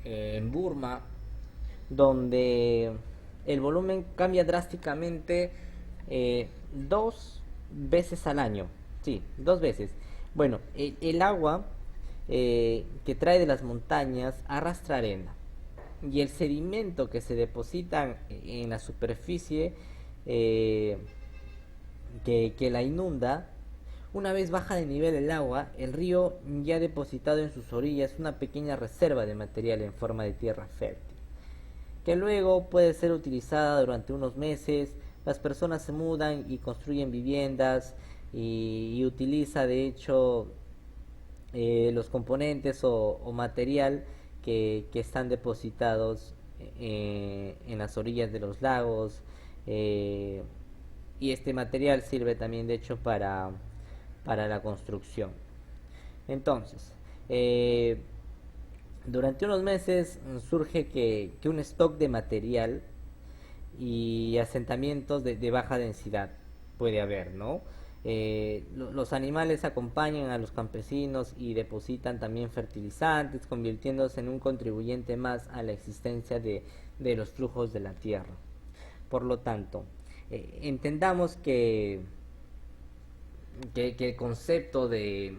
[SPEAKER 1] en Burma, donde el volumen cambia drásticamente dos veces al año. Sí, dos veces. Bueno, el agua que trae de las montañas arrastra arena y el sedimento que se deposita en la superficie eh, que la inunda, una vez baja de nivel el agua, el río ya ha depositado en sus orillas una pequeña reserva de material en forma de tierra fértil, que luego puede ser utilizada durante unos meses. Las personas se mudan y construyen viviendas y utiliza de hecho los componentes o material que están depositados en las orillas de los lagos eh, y este material sirve también de hecho para la construcción. Entonces, durante unos meses surge que un stock de material y asentamientos de baja densidad puede haber, ¿no? Los animales acompañan a los campesinos y depositan también fertilizantes, convirtiéndose en un contribuyente más a la existencia de los flujos de la tierra. Por lo tanto, entendamos que el concepto de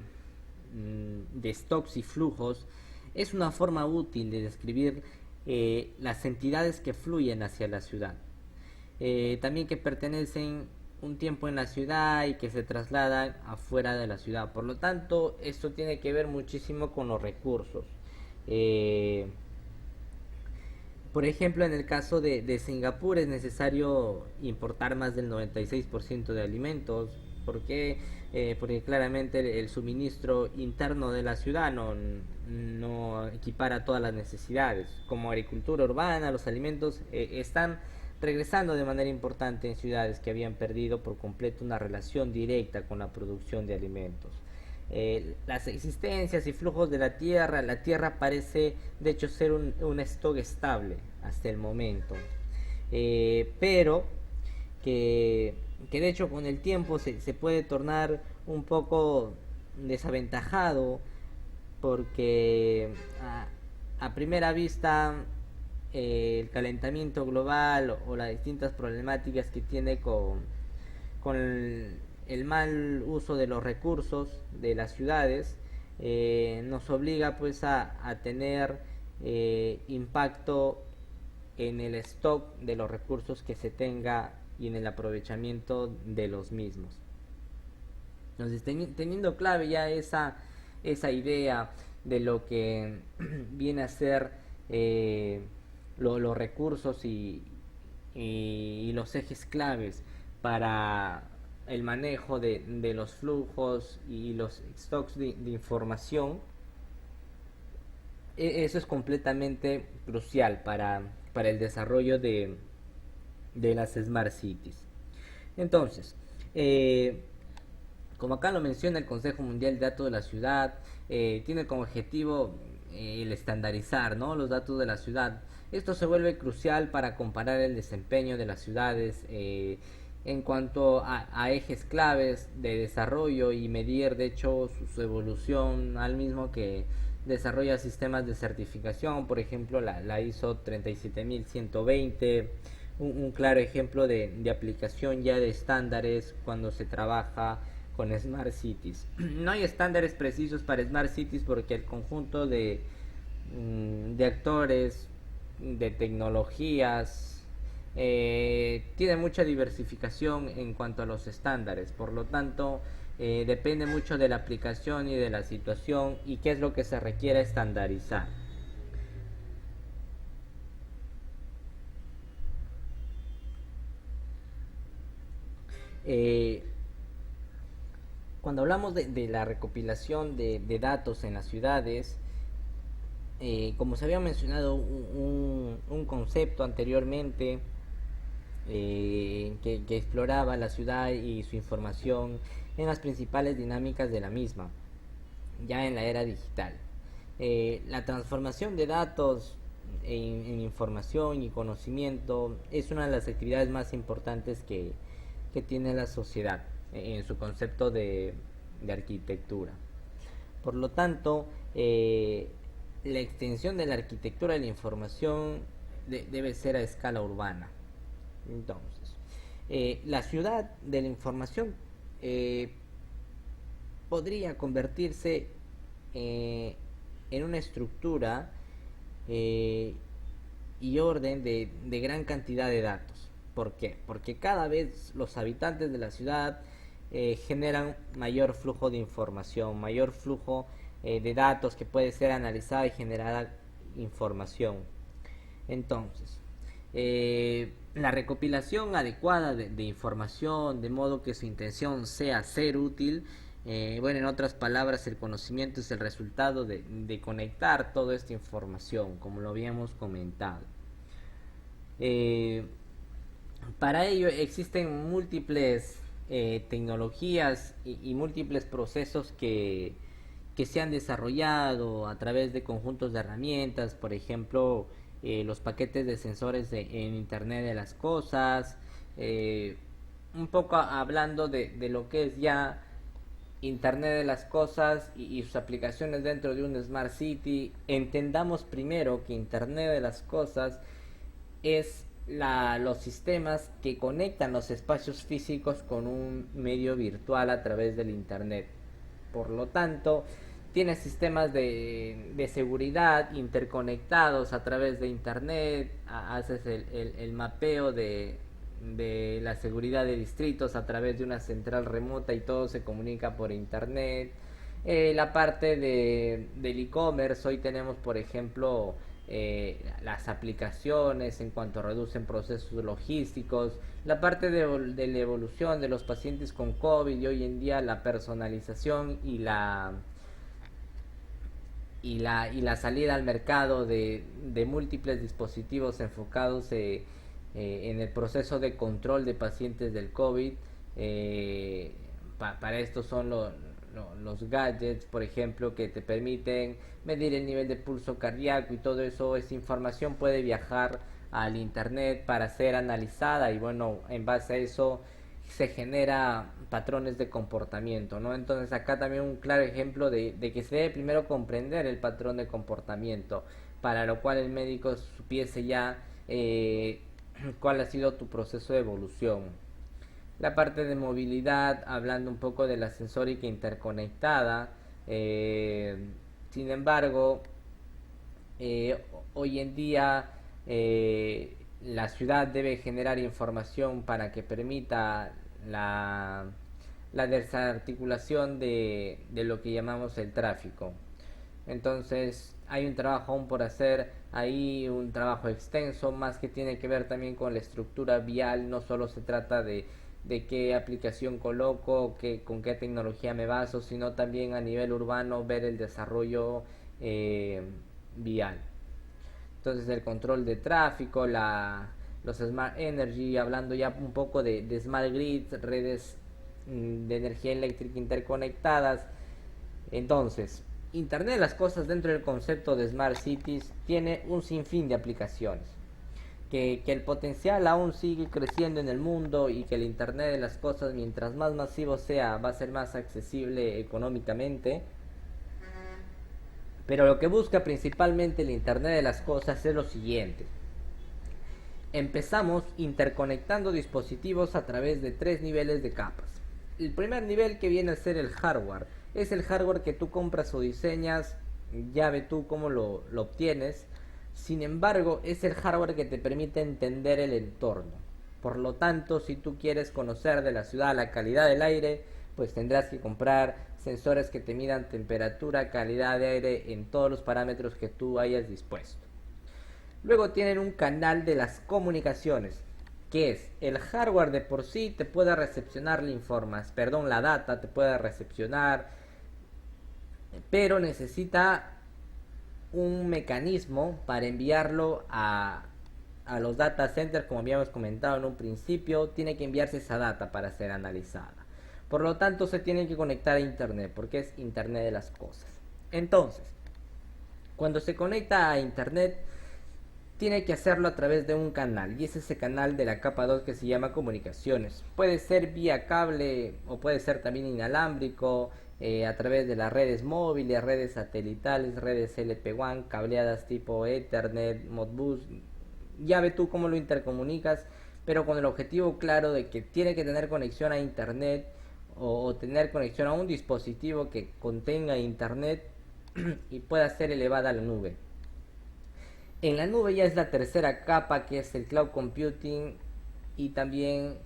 [SPEAKER 1] stocks y flujos es una forma útil de describir las entidades que fluyen hacia la ciudad, también que pertenecen un tiempo en la ciudad y que se trasladan afuera de la ciudad. Por lo tanto, esto tiene que ver muchísimo con los recursos. Eh, por ejemplo, en el caso de Singapur es necesario importar más del 96% de alimentos. ¿Por qué? Porque claramente el suministro interno de la ciudad no equipara todas las necesidades. Como agricultura urbana, los alimentos están regresando de manera importante en ciudades que habían perdido por completo una relación directa con la producción de alimentos. Las existencias y flujos de la tierra parece de hecho ser un stock estable hasta el momento, pero que de hecho con el tiempo se puede tornar un poco desaventajado porque a primera vista el calentamiento global o las distintas problemáticas que tiene con el mal uso de los recursos de las ciudades nos obliga pues a tener impacto en el stock de los recursos que se tenga y en el aprovechamiento de los mismos. Entonces, teniendo clave ya esa idea de lo que viene a ser los recursos y los ejes claves para el manejo de los flujos y los stocks de información, eso es completamente crucial para el desarrollo de las Smart Cities. Entonces, como acá lo menciona el Consejo Mundial de Datos de la Ciudad, tiene como objetivo el estandarizar, ¿no?, los datos de la ciudad. Esto se vuelve crucial para comparar el desempeño de las ciudades en cuanto a ejes claves de desarrollo y medir de hecho su evolución, al mismo que desarrolla sistemas de certificación, por ejemplo la ISO 37120, un claro ejemplo de aplicación ya de estándares cuando se trabaja con Smart Cities. No hay estándares precisos para Smart Cities porque el conjunto de actores, de tecnologías, tiene mucha diversificación en cuanto a los estándares. Por lo tanto, depende mucho de la aplicación y de la situación y qué es lo que se requiere estandarizar. Eh, Cuando hablamos de la recopilación de datos en las ciudades, como se había mencionado un concepto anteriormente, que exploraba la ciudad y su información en las principales dinámicas de la misma, ya en la era digital. La transformación de datos en información y conocimiento es una de las actividades más importantes que tiene la sociedad en su concepto de arquitectura. Por lo tanto, la extensión de la arquitectura de la información debe ser a escala urbana. Entonces, la ciudad de la información eh, podría convertirse en una estructura eh, y orden de gran cantidad de datos. ¿Por qué? Porque cada vez los habitantes de la ciudad generan mayor flujo de información, mayor flujo de datos que puede ser analizada y generada información. Entonces, la recopilación adecuada de información, de modo que su intención sea ser útil, bueno, en otras palabras, el conocimiento es el resultado de conectar toda esta información, como lo habíamos comentado. Eh, para ello existen múltiples tecnologías y múltiples procesos que se han desarrollado a través de conjuntos de herramientas, por ejemplo, los paquetes de sensores en Internet de las Cosas, un poco hablando de lo que es ya Internet de las Cosas y sus aplicaciones dentro de un Smart City. Entendamos primero que Internet de las Cosas es los sistemas que conectan los espacios físicos con un medio virtual a través del Internet. Por lo tanto, tiene sistemas de seguridad interconectados a través de Internet, haces el mapeo de la seguridad de distritos a través de una central remota y todo se comunica por Internet. La parte del e-commerce, hoy tenemos por ejemplo las aplicaciones en cuanto reducen procesos logísticos, la parte de la evolución de los pacientes con COVID y hoy en día la personalización y la salida al mercado de múltiples dispositivos enfocados en el proceso de control de pacientes del COVID. Para esto son los gadgets, por ejemplo, que te permiten medir el nivel de pulso cardíaco y todo eso, esa información puede viajar al internet para ser analizada y bueno, en base a eso se genera patrones de comportamiento, ¿no? Entonces acá también un claro ejemplo de que se debe primero comprender el patrón de comportamiento, para lo cual el médico supiese ya cuál ha sido tu proceso de evolución. La parte de movilidad, hablando un poco de la sensórica interconectada, eh, sin embargo, hoy en día la ciudad debe generar información para que permita la, la desarticulación de lo que llamamos el tráfico. Entonces hay un trabajo aún por hacer, ahí un trabajo extenso, más que tiene que ver también con la estructura vial, no solo se trata de qué aplicación coloco, con qué tecnología me baso, sino también a nivel urbano ver el desarrollo vial. Entonces el control de tráfico, los Smart Energy, hablando ya un poco de Smart Grids, redes de energía eléctrica interconectadas. Entonces, Internet de las cosas dentro del concepto de Smart Cities tiene un sinfín de aplicaciones. Que el potencial aún sigue creciendo en el mundo y que el Internet de las cosas, mientras más masivo sea, va a ser más accesible económicamente. Pero lo que busca principalmente el Internet de las cosas es lo siguiente. Empezamos interconectando dispositivos a través de tres niveles de capas. El primer nivel, que viene a ser el hardware, es el hardware que tú compras o diseñas, ya ve tú cómo lo obtienes. Sin embargo, es el hardware que te permite entender el entorno. Por lo tanto, si tú quieres conocer de la ciudad la calidad del aire, pues tendrás que comprar sensores que te midan temperatura, calidad de aire en todos los parámetros que tú hayas dispuesto. Luego tienen un canal de las comunicaciones, que es el hardware de por sí te puede recepcionar la data te puede recepcionar, pero necesita un mecanismo para enviarlo a los data centers, como habíamos comentado en un principio. Tiene que enviarse esa data para ser analizada. Por lo tanto, se tiene que conectar a Internet, porque es Internet de las cosas. Entonces, cuando se conecta a Internet, tiene que hacerlo a través de un canal, y es ese canal de la capa 2 que se llama comunicaciones. Puede ser vía cable o puede ser también inalámbrico, a través de las redes móviles, redes satelitales, redes LP1, cableadas tipo Ethernet, Modbus. Ya ve tú cómo lo intercomunicas, pero con el objetivo claro de que tiene que tener conexión a Internet, o tener conexión a un dispositivo que contenga Internet y pueda ser elevada a la nube. En la nube ya es la tercera capa, que es el cloud computing, y también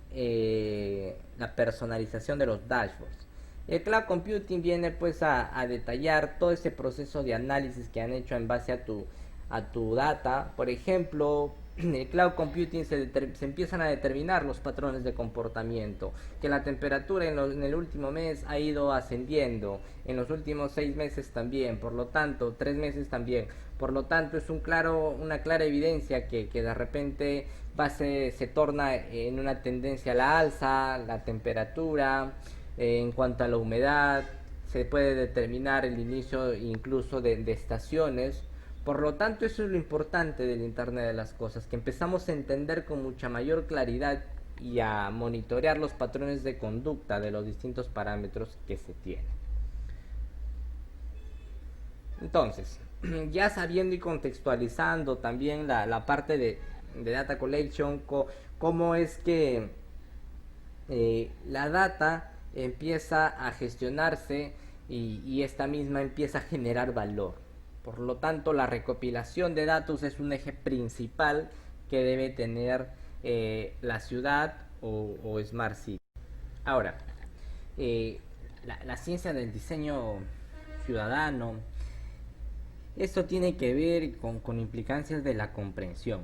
[SPEAKER 1] la personalización de los dashboards. El cloud computing viene pues a detallar todo ese proceso de análisis que han hecho en base a tu data. Por ejemplo, en el cloud computing se empiezan a determinar los patrones de comportamiento, que la temperatura en el último mes ha ido ascendiendo, en los últimos 6 meses también, por lo tanto 3 meses también. Por lo tanto, es una clara evidencia que de repente se torna en una tendencia a la alza, la temperatura. En cuanto a la humedad, se puede determinar el inicio incluso de estaciones. Por lo tanto, eso es lo importante del Internet de las cosas, que empezamos a entender con mucha mayor claridad y a monitorear los patrones de conducta de los distintos parámetros que se tienen. Entonces, ya sabiendo y contextualizando también la parte de data collection, cómo es que la data empieza a gestionarse, y esta misma empieza a generar valor. Por lo tanto, la recopilación de datos es un eje principal que debe tener la ciudad o Smart City. Ahora, eh, la ciencia del diseño ciudadano, esto tiene que ver con implicancias de la comprensión,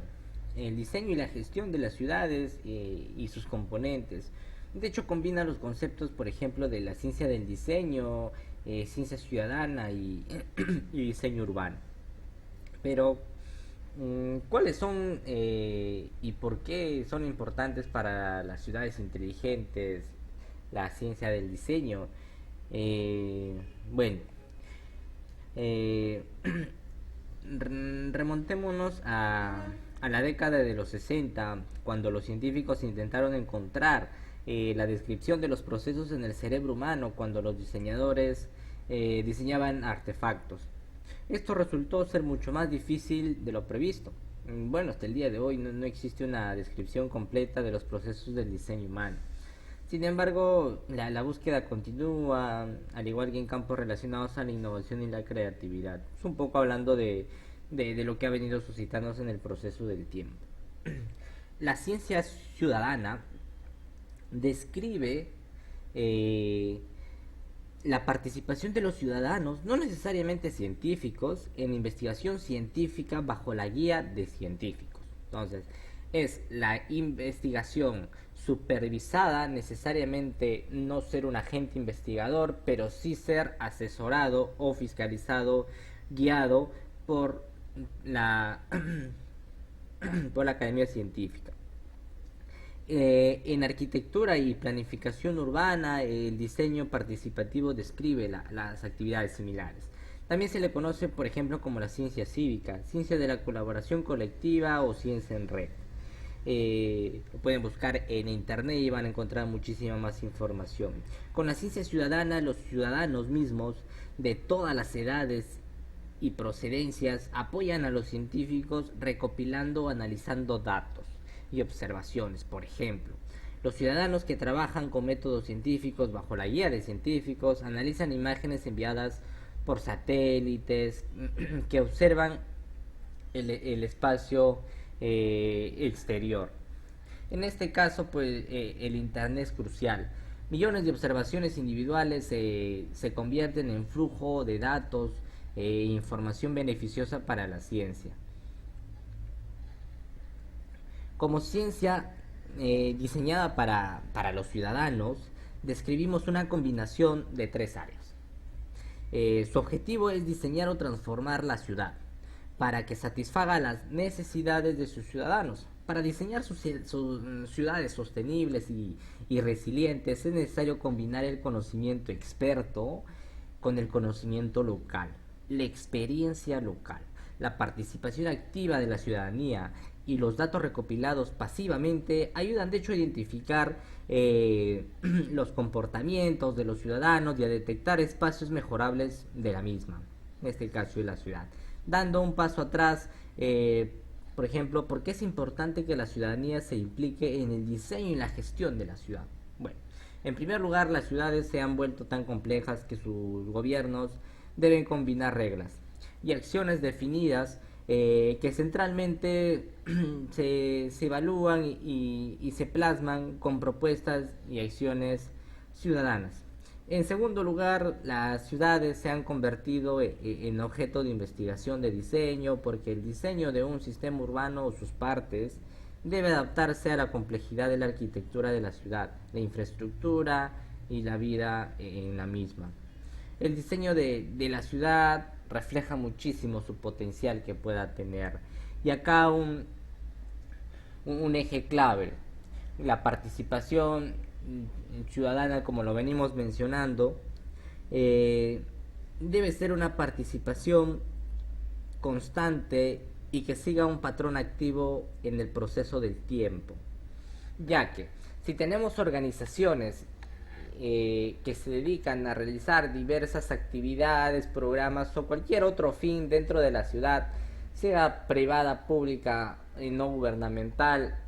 [SPEAKER 1] el diseño y la gestión de las ciudades y sus componentes. De hecho, combina los conceptos, por ejemplo, de la ciencia del diseño, ciencia ciudadana y diseño urbano. Pero, ¿cuáles son y por qué son importantes para las ciudades inteligentes la ciencia del diseño? Bueno, eh, remontémonos a la década de los 60, cuando los científicos intentaron encontrar la descripción de los procesos en el cerebro humano cuando los diseñadores diseñaban artefactos. Esto resultó ser mucho más difícil de lo previsto. Bueno, hasta el día de hoy no existe una descripción completa de los procesos del diseño humano. Sin embargo, la búsqueda continúa, al igual que en campos relacionados a la innovación y la creatividad. Es un poco hablando de lo que ha venido suscitándose en el proceso del tiempo. La ciencia ciudadana describe eh, la participación de los ciudadanos, no necesariamente científicos, en investigación científica bajo la guía de científicos. Entonces, es la investigación supervisada, necesariamente no ser un agente investigador, pero sí ser asesorado o fiscalizado, guiado por la, por la Academia Científica. En arquitectura y planificación urbana, el diseño participativo describe las actividades similares. También se le conoce, por ejemplo, como la ciencia cívica, ciencia de la colaboración colectiva o ciencia en red. Lo pueden buscar en internet y van a encontrar muchísima más información. Con la ciencia ciudadana, los ciudadanos mismos de todas las edades y procedencias apoyan a los científicos recopilando o analizando datos y observaciones. Por ejemplo, los ciudadanos que trabajan con métodos científicos bajo la guía de científicos analizan imágenes enviadas por satélites que observan el espacio exterior. En este caso, pues el Internet es crucial. Millones de observaciones individuales se convierten en flujo de datos e información beneficiosa para la ciencia. Como ciencia diseñada para los ciudadanos, describimos una combinación de tres áreas. Su objetivo es diseñar o transformar la ciudad para que satisfaga las necesidades de sus ciudadanos. Para diseñar sus ciudades sostenibles y resilientes es necesario combinar el conocimiento experto con el conocimiento local, la experiencia local, la participación activa de la ciudadanía y los datos recopilados pasivamente ayudan de hecho a identificar los comportamientos de los ciudadanos y a detectar espacios mejorables de la misma, en este caso de la ciudad. Dando un paso atrás, por ejemplo, ¿por qué es importante que la ciudadanía se implique en el diseño y la gestión de la ciudad? Bueno, en primer lugar, las ciudades se han vuelto tan complejas que sus gobiernos deben combinar reglas y acciones definidas que centralmente se evalúan y se plasman con propuestas y acciones ciudadanas. En segundo lugar, las ciudades se han convertido en objeto de investigación de diseño porque el diseño de un sistema urbano o sus partes debe adaptarse a la complejidad de la arquitectura de la ciudad, la infraestructura y la vida en la misma. El diseño de la ciudad refleja muchísimo su potencial que pueda tener. Y acá un eje clave, la participación ciudadana, como lo venimos mencionando, debe ser una participación constante y que siga un patrón activo en el proceso del tiempo, ya que si tenemos organizaciones que se dedican a realizar diversas actividades, programas o cualquier otro fin dentro de la ciudad, sea privada, pública y no gubernamental,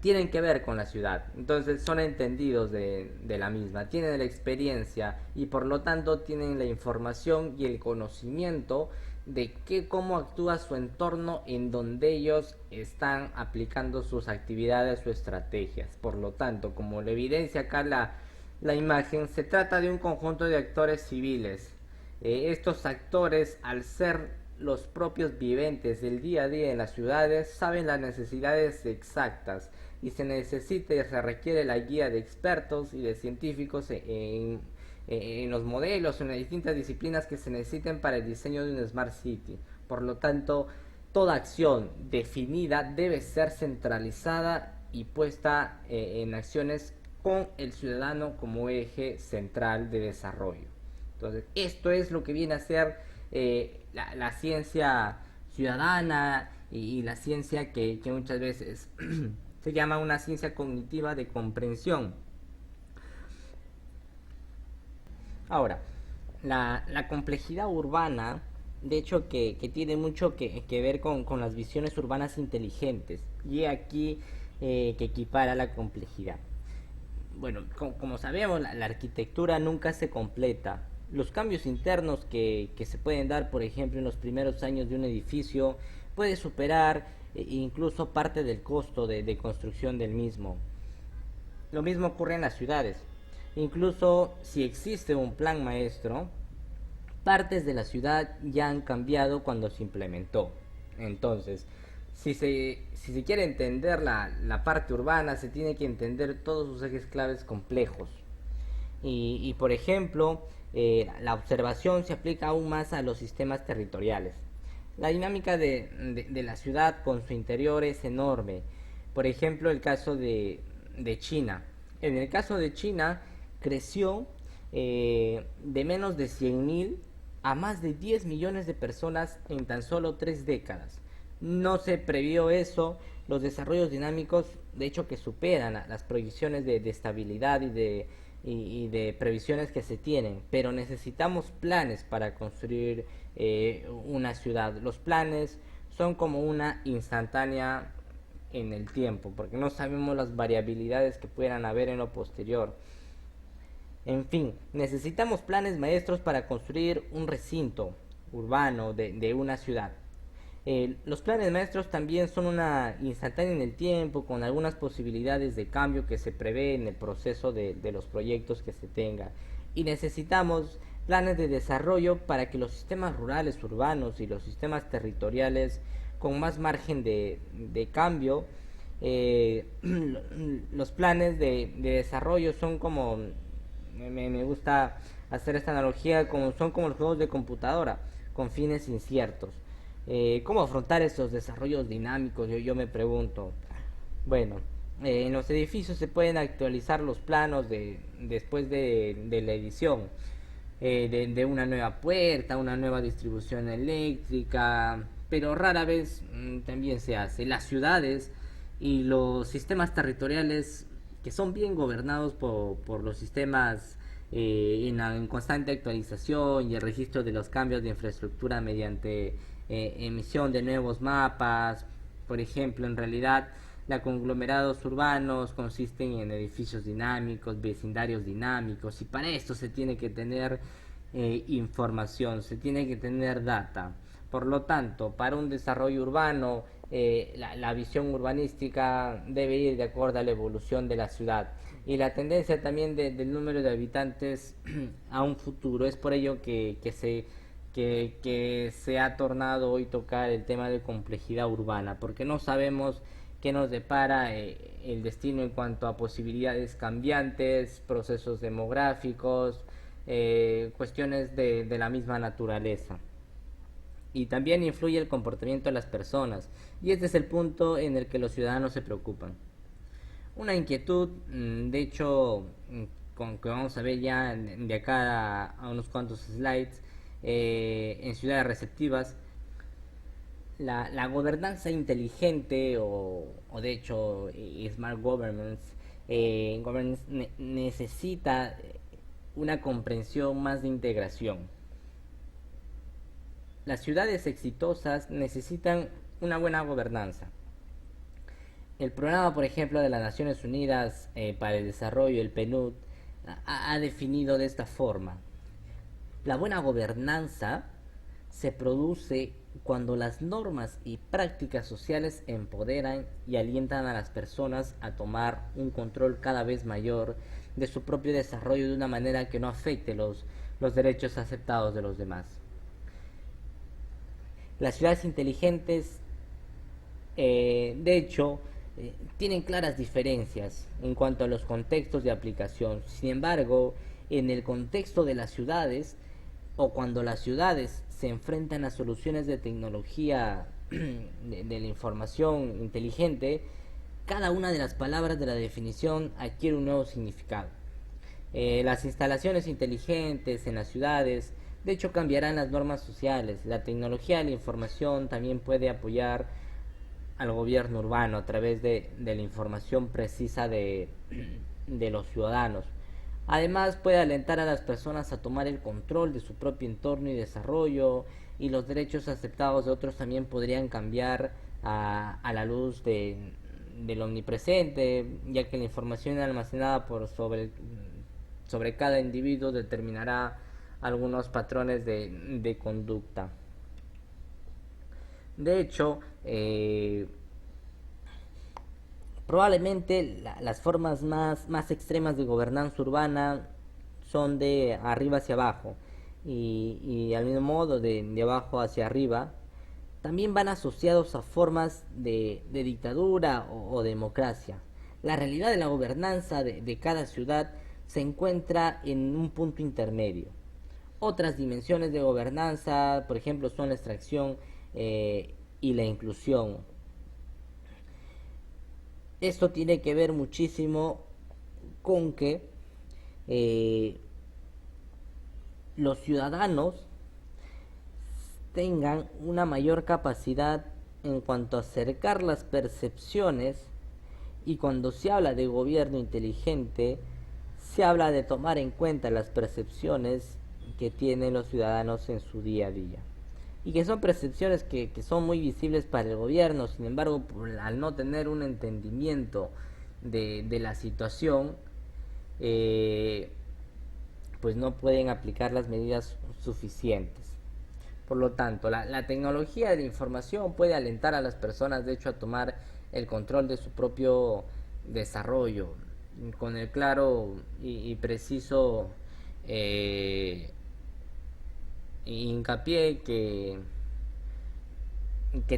[SPEAKER 1] tienen que ver con la ciudad, entonces son entendidos de la misma, tienen la experiencia y por lo tanto tienen la información y el conocimiento de cómo actúa su entorno en donde ellos están aplicando sus actividades o estrategias. Por lo tanto, como le evidencia acá la imagen, se trata de un conjunto de actores civiles. Estos actores, al ser los propios viventes del día a día en las ciudades, saben las necesidades exactas y se necesita y se requiere la guía de expertos y de científicos en los modelos, en las distintas disciplinas que se necesiten para el diseño de un Smart City. Por lo tanto, toda acción definida debe ser centralizada y puesta en acciones con el ciudadano como eje central de desarrollo. Entonces, esto es lo que viene a ser la ciencia ciudadana y la ciencia que muchas veces se llama una ciencia cognitiva de comprensión. Ahora, la complejidad urbana, de hecho, que tiene mucho que ver con las visiones urbanas inteligentes, y aquí que equipara la complejidad. Bueno, como sabemos, la arquitectura nunca se completa. Los cambios internos que se pueden dar, por ejemplo, en los primeros años de un edificio, puede superar incluso parte del costo de construcción del mismo. Lo mismo ocurre en las ciudades. Incluso si existe un plan maestro, partes de la ciudad ya han cambiado cuando se implementó. Entonces, si se quiere entender la parte urbana, se tiene que entender todos sus ejes claves complejos. Y por ejemplo, la observación se aplica aún más a los sistemas territoriales. La dinámica de la ciudad con su interior es enorme. Por ejemplo, el caso de China. En el caso de China, creció de menos de 100.000 a más de 10 millones de personas en tan solo 3 décadas. No se previó eso, los desarrollos dinámicos de hecho que superan las proyecciones de estabilidad y de previsiones que se tienen, pero necesitamos planes para construir una ciudad. Los planes son como una instantánea en el tiempo, porque no sabemos las variabilidades que puedan haber en lo posterior. En fin, necesitamos planes maestros para construir un recinto urbano de una ciudad. Los planes maestros también son una instantánea en el tiempo, con algunas posibilidades de cambio que se prevé en el proceso de los proyectos que se tenga. Y necesitamos planes de desarrollo para que los sistemas rurales, urbanos y los sistemas territoriales con más margen de cambio, eh, los planes de desarrollo son como, me gusta hacer esta analogía, como son como los juegos de computadora, con fines inciertos. ¿Cómo afrontar esos desarrollos dinámicos? Yo me pregunto. Bueno, en los edificios se pueden actualizar los planos después de la edición, de una nueva puerta, una nueva distribución eléctrica, pero rara vez también se hace. Las ciudades y los sistemas territoriales que son bien gobernados por los sistemas en constante actualización y el registro de los cambios de infraestructura mediante emisión de nuevos mapas. Por ejemplo, en realidad, los conglomerados urbanos consisten en edificios dinámicos, vecindarios dinámicos, y para esto se tiene que tener información, se tiene que tener data. Por lo tanto, para un desarrollo urbano, la visión urbanística debe ir de acuerdo a la evolución de la ciudad y la tendencia también del número de habitantes a un futuro. Es por ello que se ha tornado hoy tocar el tema de complejidad urbana, porque no sabemos qué nos depara el destino en cuanto a posibilidades cambiantes, procesos demográficos, cuestiones de la misma naturaleza. Y también influye el comportamiento de las personas, y este es el punto en el que los ciudadanos se preocupan. Una inquietud, de hecho, con que vamos a ver ya de acá a unos cuantos slides, en ciudades receptivas, la gobernanza inteligente o de hecho smart governance necesita una comprensión más de integración. Las ciudades exitosas necesitan una buena gobernanza. El programa, por ejemplo, de las Naciones Unidas para el Desarrollo, el PNUD, ha definido de esta forma: la buena gobernanza se produce cuando las normas y prácticas sociales empoderan y alientan a las personas a tomar un control cada vez mayor de su propio desarrollo de una manera que no afecte los derechos aceptados de los demás. Las ciudades inteligentes, de hecho, tienen claras diferencias en cuanto a los contextos de aplicación. Sin embargo, en el contexto de las ciudades, o cuando las ciudades se enfrentan a soluciones de tecnología de la información inteligente, cada una de las palabras de la definición adquiere un nuevo significado. Las instalaciones inteligentes en las ciudades, de hecho, cambiarán las normas sociales. La tecnología de la información también puede apoyar al gobierno urbano a través de la información precisa de los ciudadanos. Además, puede alentar a las personas a tomar el control de su propio entorno y desarrollo, y los derechos aceptados de otros también podrían cambiar a la luz del omnipresente, ya que la información almacenada sobre cada individuo determinará algunos patrones de conducta. De hecho, probablemente las formas más extremas de gobernanza urbana son de arriba hacia abajo, y al mismo modo de abajo hacia arriba. También van asociados a formas de dictadura o democracia. La realidad de la gobernanza de cada ciudad se encuentra en un punto intermedio. Otras dimensiones de gobernanza, por ejemplo, son la extracción y la inclusión. Esto tiene que ver muchísimo con que los ciudadanos tengan una mayor capacidad en cuanto a acercar las percepciones, y cuando se habla de gobierno inteligente, se habla de tomar en cuenta las percepciones que tienen los ciudadanos en su día a día. Y que son percepciones que son muy visibles para el gobierno, sin embargo, al no tener un entendimiento de la situación, eh, pues no pueden aplicar las medidas suficientes. Por lo tanto, la tecnología de la información puede alentar a las personas, de hecho, a tomar el control de su propio desarrollo, con el claro y preciso eh, hincapié que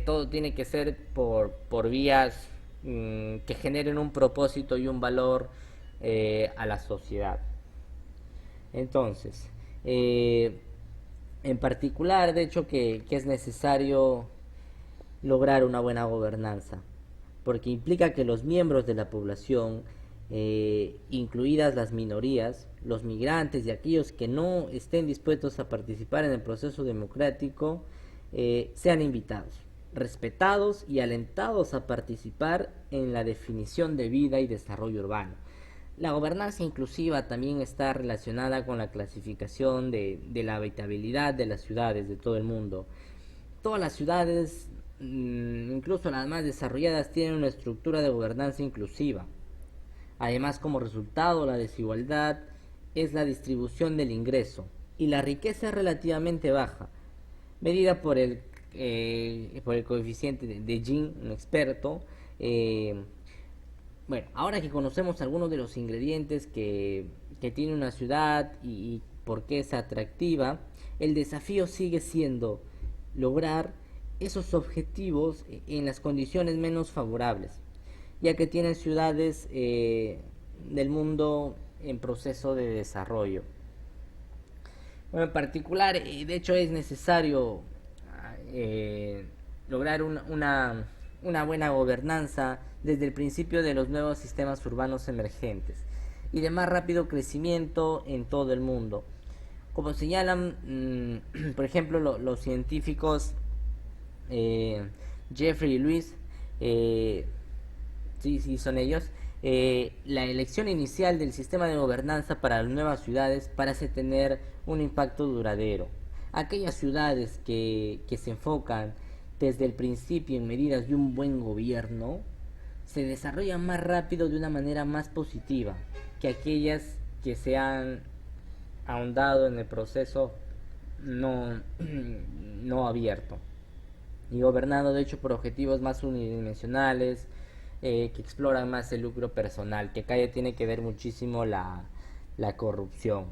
[SPEAKER 1] todo tiene que ser por vías que generen un propósito y un valor a la sociedad. Entonces, en particular, de hecho, que es necesario lograr una buena gobernanza, porque implica que los miembros de la población, incluidas las minorías, los migrantes y aquellos que no estén dispuestos a participar en el proceso democrático, sean invitados, respetados y alentados a participar en la definición de vida y desarrollo urbano. La gobernanza inclusiva también está relacionada con la clasificación de la habitabilidad de las ciudades de todo el mundo. Todas las ciudades, incluso las más desarrolladas, tienen una estructura de gobernanza inclusiva. Además, como resultado, la desigualdad es la distribución del ingreso y la riqueza es relativamente baja, medida por el coeficiente de Gini, un experto. Bueno, ahora que conocemos algunos de los ingredientes que tiene una ciudad y por qué es atractiva, el desafío sigue siendo lograr esos objetivos en las condiciones menos favorables, ya que tienen ciudades del mundo en proceso de desarrollo. Bueno, en particular, de hecho, es necesario eh, lograr una buena gobernanza desde el principio de los nuevos sistemas urbanos emergentes y de más rápido crecimiento en todo el mundo. Como señalan, por ejemplo, los científicos Jeffrey y Luis, sí, son ellos, la elección inicial del sistema de gobernanza para las nuevas ciudades parece tener un impacto duradero. Aquellas ciudades que se enfocan desde el principio en medidas de un buen gobierno se desarrollan más rápido de una manera más positiva que aquellas que se han ahondado en el proceso no, no abierto y gobernado de hecho por objetivos más unidimensionales, que exploran más el lucro personal, que acá ya tiene que ver muchísimo la corrupción.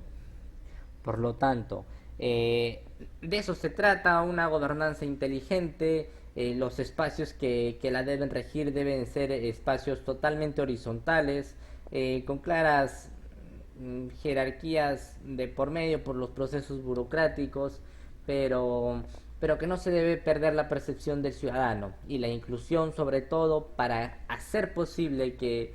[SPEAKER 1] Por lo tanto, de eso se trata una gobernanza inteligente. Los espacios que la deben regir deben ser espacios totalmente horizontales, con claras jerarquías de por medio por los procesos burocráticos, pero que no se debe perder la percepción del ciudadano y la inclusión, sobre todo para hacer posible que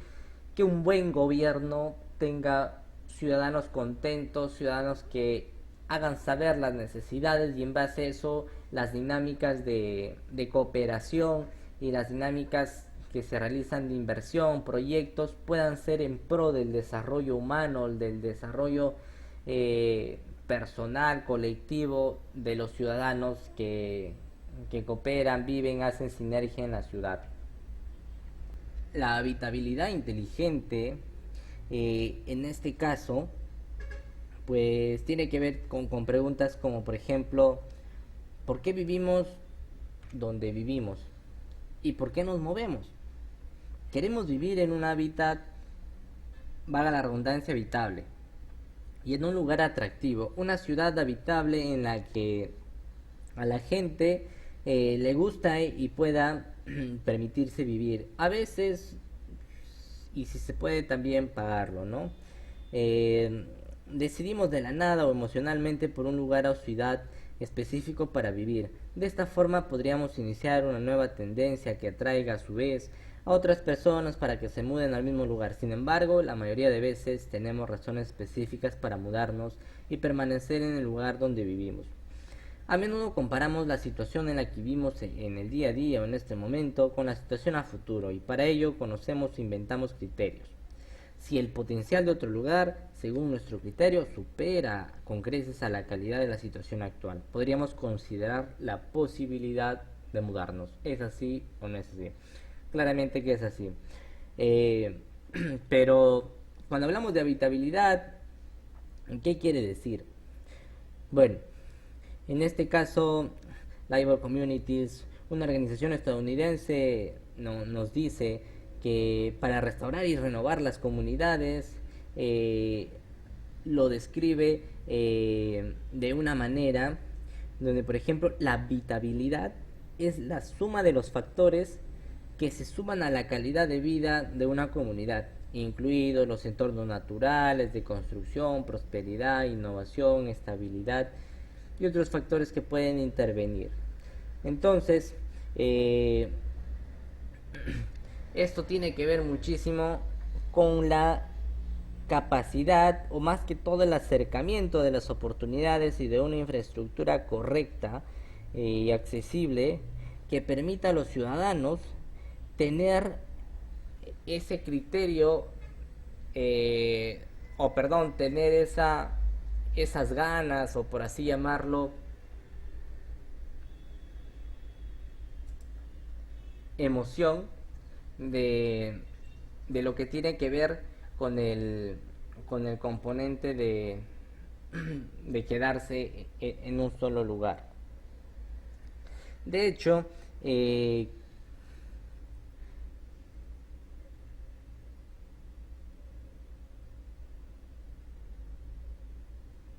[SPEAKER 1] un buen gobierno tenga ciudadanos contentos, ciudadanos que hagan saber las necesidades y en base a eso las dinámicas de cooperación y las dinámicas que se realizan de inversión, proyectos, puedan ser en pro del desarrollo humano, del desarrollo personal, colectivo de los ciudadanos que cooperan, viven, hacen sinergia en la ciudad. La habitabilidad inteligente, en este caso, pues tiene que ver con preguntas como, por ejemplo, ¿por qué vivimos donde vivimos? ¿Y por qué nos movemos? Queremos vivir en un hábitat, valga la redundancia, habitable y en un lugar atractivo, una ciudad habitable en la que a la gente le gusta y pueda permitirse vivir. A veces, y si se puede también pagarlo, ¿no? Decidimos de la nada o emocionalmente por un lugar o ciudad específico para vivir. De esta forma podríamos iniciar una nueva tendencia que atraiga a su vez a otras personas para que se muden al mismo lugar. Sin embargo, la mayoría de veces tenemos razones específicas para mudarnos y permanecer en el lugar donde vivimos. A menudo comparamos la situación en la que vivimos en el día a día o en este momento con la situación a futuro y para ello conocemos e inventamos criterios. Si el potencial de otro lugar, según nuestro criterio, supera con creces a la calidad de la situación actual, podríamos considerar la posibilidad de mudarnos. ¿Es así o no es así? Claramente que es así. Eh, pero cuando hablamos de habitabilidad, ¿qué quiere decir? Bueno, en este caso, Labor Communities, una organización estadounidense, nos dice que para restaurar y renovar las comunidades, eh, lo describe de una manera donde, por ejemplo, la habitabilidad es la suma de los factores que se suman a la calidad de vida de una comunidad, incluidos los entornos naturales de construcción, prosperidad, innovación, estabilidad y otros factores que pueden intervenir. Entonces, esto tiene que ver muchísimo con la capacidad o más que todo el acercamiento de las oportunidades y de una infraestructura correcta y accesible que permita a los ciudadanos tener ese criterio o perdón, tener esas ganas o por así llamarlo emoción de, de lo que tiene que ver con el componente de quedarse en un solo lugar. De hecho, de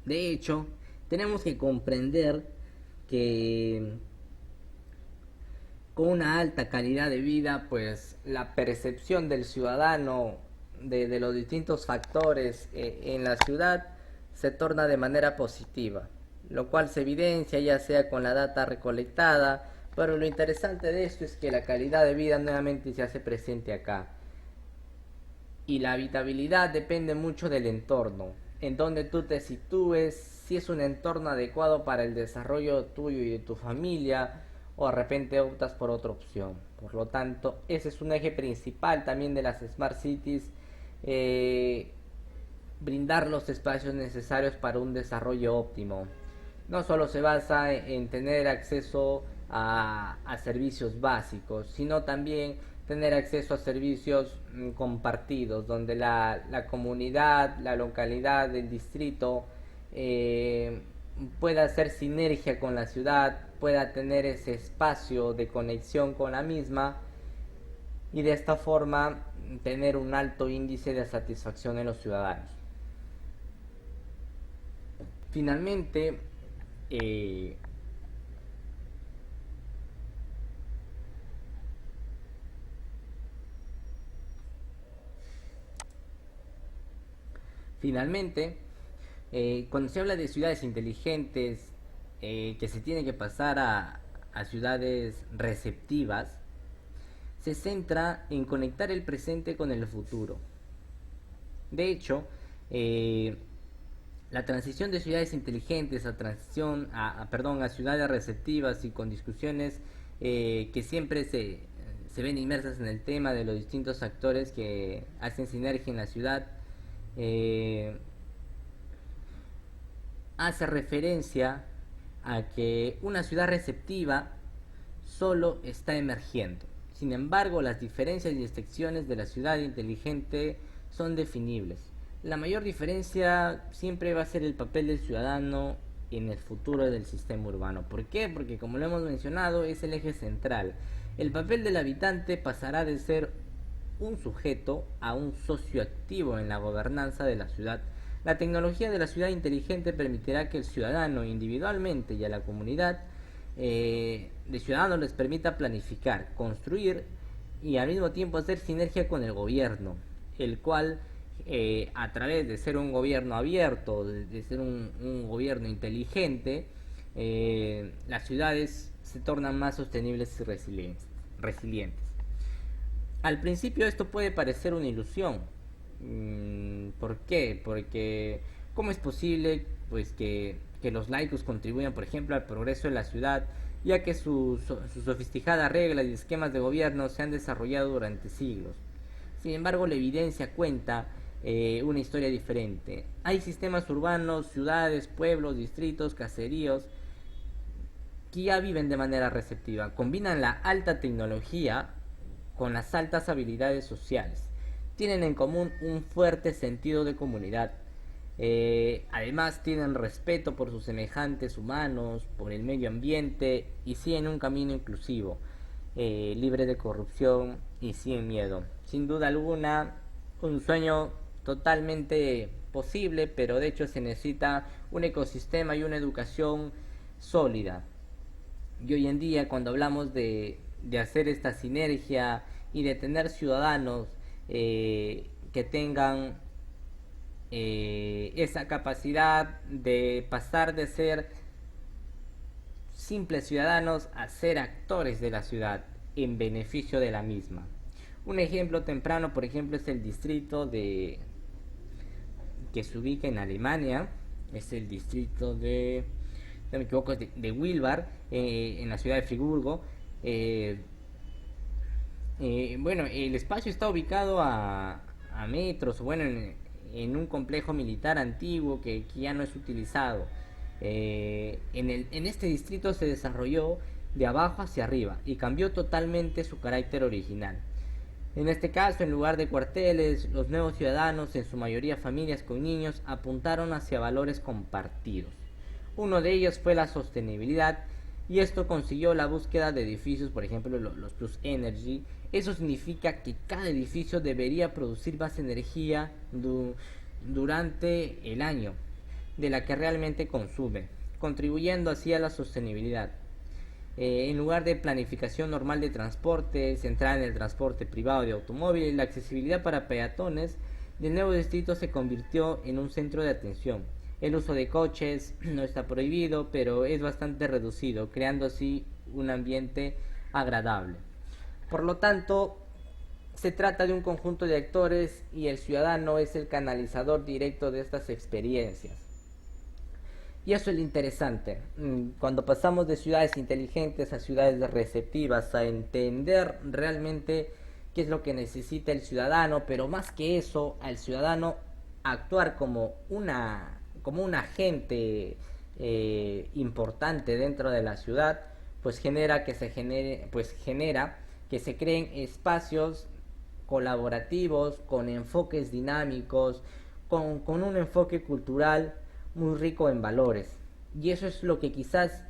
[SPEAKER 1] hecho, tenemos que comprender que con una alta calidad de vida, pues la percepción del ciudadano de los distintos factores en la ciudad se torna de manera positiva, lo cual se evidencia ya sea con la data recolectada, pero lo interesante de esto es que la calidad de vida nuevamente se hace presente acá. Y la habitabilidad depende mucho del entorno, en donde tú te sitúes, si es un entorno adecuado para el desarrollo tuyo y de tu familia, o de repente optas por otra opción. Por lo tanto, ese es un eje principal también de las Smart Cities, eh, brindar los espacios necesarios para un desarrollo óptimo. No solo se basa en tener acceso a servicios básicos, sino también tener acceso a servicios compartidos, donde la comunidad, la localidad, el distrito pueda hacer sinergia con la ciudad, pueda tener ese espacio de conexión con la misma y de esta forma tener un alto índice de satisfacción en los ciudadanos. Finalmente, eh, finalmente, cuando se habla de ciudades inteligentes, que se tiene que pasar a ciudades receptivas, se centra en conectar el presente con el futuro. De hecho, eh, la transición de ciudades inteligentes a transición a ciudades receptivas y con discusiones que siempre se ven inmersas en el tema de los distintos actores que hacen sinergia en la ciudad, eh, hace referencia a que una ciudad receptiva solo está emergiendo. Sin embargo, las diferencias y distinciones de la ciudad inteligente son definibles. La mayor diferencia siempre va a ser el papel del ciudadano en el futuro del sistema urbano. ¿Por qué? Porque como lo hemos mencionado, es el eje central. El papel del habitante pasará de ser un sujeto a un socio activo en la gobernanza de la ciudad. La tecnología de la ciudad inteligente permitirá que el ciudadano individualmente y a la comunidad de ciudadanos les permita planificar, construir y al mismo tiempo hacer sinergia con el gobierno, el cual a través de ser un gobierno abierto, de ser un gobierno inteligente, las ciudades se tornan más sostenibles y resilientes. Al principio esto puede parecer una ilusión. ¿Por qué? Porque ¿cómo es posible pues que que los laicos contribuyan, por ejemplo, al progreso de la ciudad, ya que sus sofisticadas reglas y esquemas de gobierno se han desarrollado durante siglos. Sin embargo, la evidencia cuenta una historia diferente. Hay sistemas urbanos, ciudades, pueblos, distritos, caseríos, que ya viven de manera receptiva. Combinan la alta tecnología con las altas habilidades sociales. Tienen en común un fuerte sentido de comunidad. Además tienen respeto por sus semejantes humanos, por el medio ambiente y siguen un camino inclusivo, libre de corrupción y sin miedo. Sin duda alguna, un sueño totalmente posible, pero de hecho se necesita un ecosistema y una educación sólida. Y hoy en día, cuando hablamos de hacer esta sinergia y de tener ciudadanos que tengan esa capacidad de pasar de ser simples ciudadanos a ser actores de la ciudad en beneficio de la misma. Un ejemplo temprano, por ejemplo, es el distrito que se ubica en Alemania, es el distrito no me equivoco, es de Wilbar, en la ciudad de Friburgo. Eh, bueno, el espacio está ubicado a metros, bueno, en un complejo militar antiguo que ya no es utilizado. En este distrito se desarrolló de abajo hacia arriba y cambió totalmente su carácter original. En este caso, en lugar de cuarteles, los nuevos ciudadanos, en su mayoría familias con niños, apuntaron hacia valores compartidos. Uno de ellos fue la sostenibilidad y esto consiguió la búsqueda de edificios, por ejemplo los Plus Energy. Eso significa que cada edificio debería producir más energía durante el año de la que realmente consume, contribuyendo así a la sostenibilidad. En lugar de planificación normal de transporte, centrada en el transporte privado de automóviles, la accesibilidad para peatones del nuevo distrito se convirtió en un centro de atención. El uso de coches no está prohibido, pero es bastante reducido, creando así un ambiente agradable. Por lo tanto, se trata de un conjunto de actores y el ciudadano es el canalizador directo de estas experiencias. Y eso es lo interesante. Cuando pasamos de ciudades inteligentes a ciudades receptivas, a entender realmente qué es lo que necesita el ciudadano, pero más que eso, al ciudadano actuar como un agente importante dentro de la ciudad, pues genera que se creen espacios colaborativos, con enfoques dinámicos, con un enfoque cultural muy rico en valores. Y eso es lo que quizás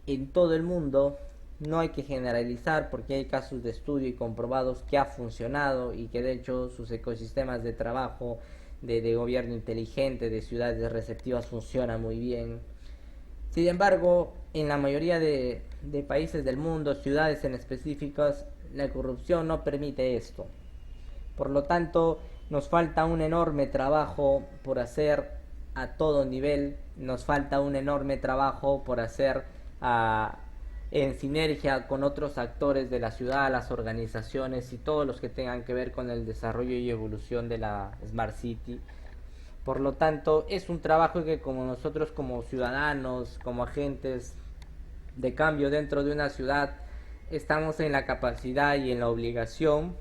[SPEAKER 1] en todo el mundo no hay que generalizar, porque hay casos de estudio y comprobados que ha funcionado y que de hecho sus ecosistemas de trabajo, de gobierno inteligente, de ciudades receptivas funcionan muy bien. Sin embargo, en la mayoría de países del mundo, ciudades en específicas, la corrupción no permite esto. Por lo tanto, nos falta un enorme trabajo por hacer a todo nivel, nos falta un enorme trabajo por hacer en sinergia con otros actores de la ciudad, las organizaciones y todos los que tengan que ver con el desarrollo y evolución de la Smart City. Por lo tanto, es un trabajo que como nosotros como ciudadanos, como agentes de cambio dentro de una ciudad, estamos en la capacidad y en la obligación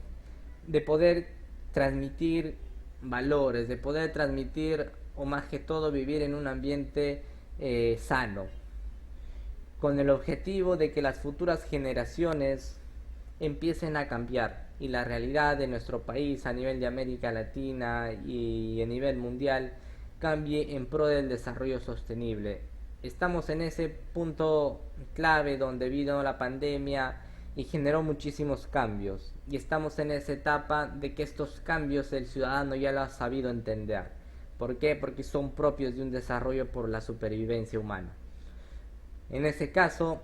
[SPEAKER 1] de poder transmitir valores, de poder transmitir o más que todo vivir en un ambiente sano, con el objetivo de que las futuras generaciones empiecen a cambiar y la realidad de nuestro país a nivel de América Latina y a nivel mundial cambie en pro del desarrollo sostenible. Estamos en ese punto clave donde vino la pandemia y generó muchísimos cambios y estamos en esa etapa de que estos cambios el ciudadano ya lo ha sabido entender. ¿Por qué? Porque son propios de un desarrollo por la supervivencia humana. En ese caso,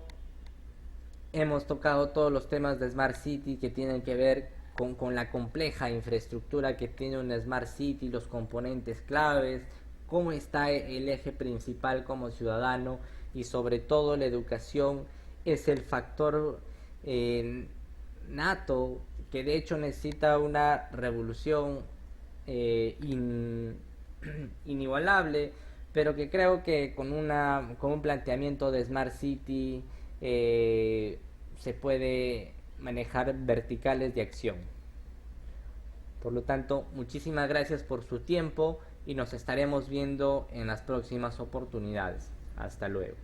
[SPEAKER 1] hemos tocado todos los temas de Smart City que tienen que ver con la compleja infraestructura que tiene una Smart City, los componentes claves, cómo está el eje principal como ciudadano y sobre todo la educación es el factor nato que de hecho necesita una revolución inigualable pero que creo que con un planteamiento de Smart City se puede manejar verticales de acción. Por lo tanto, muchísimas gracias por su tiempo y nos estaremos viendo en las próximas oportunidades. Hasta luego.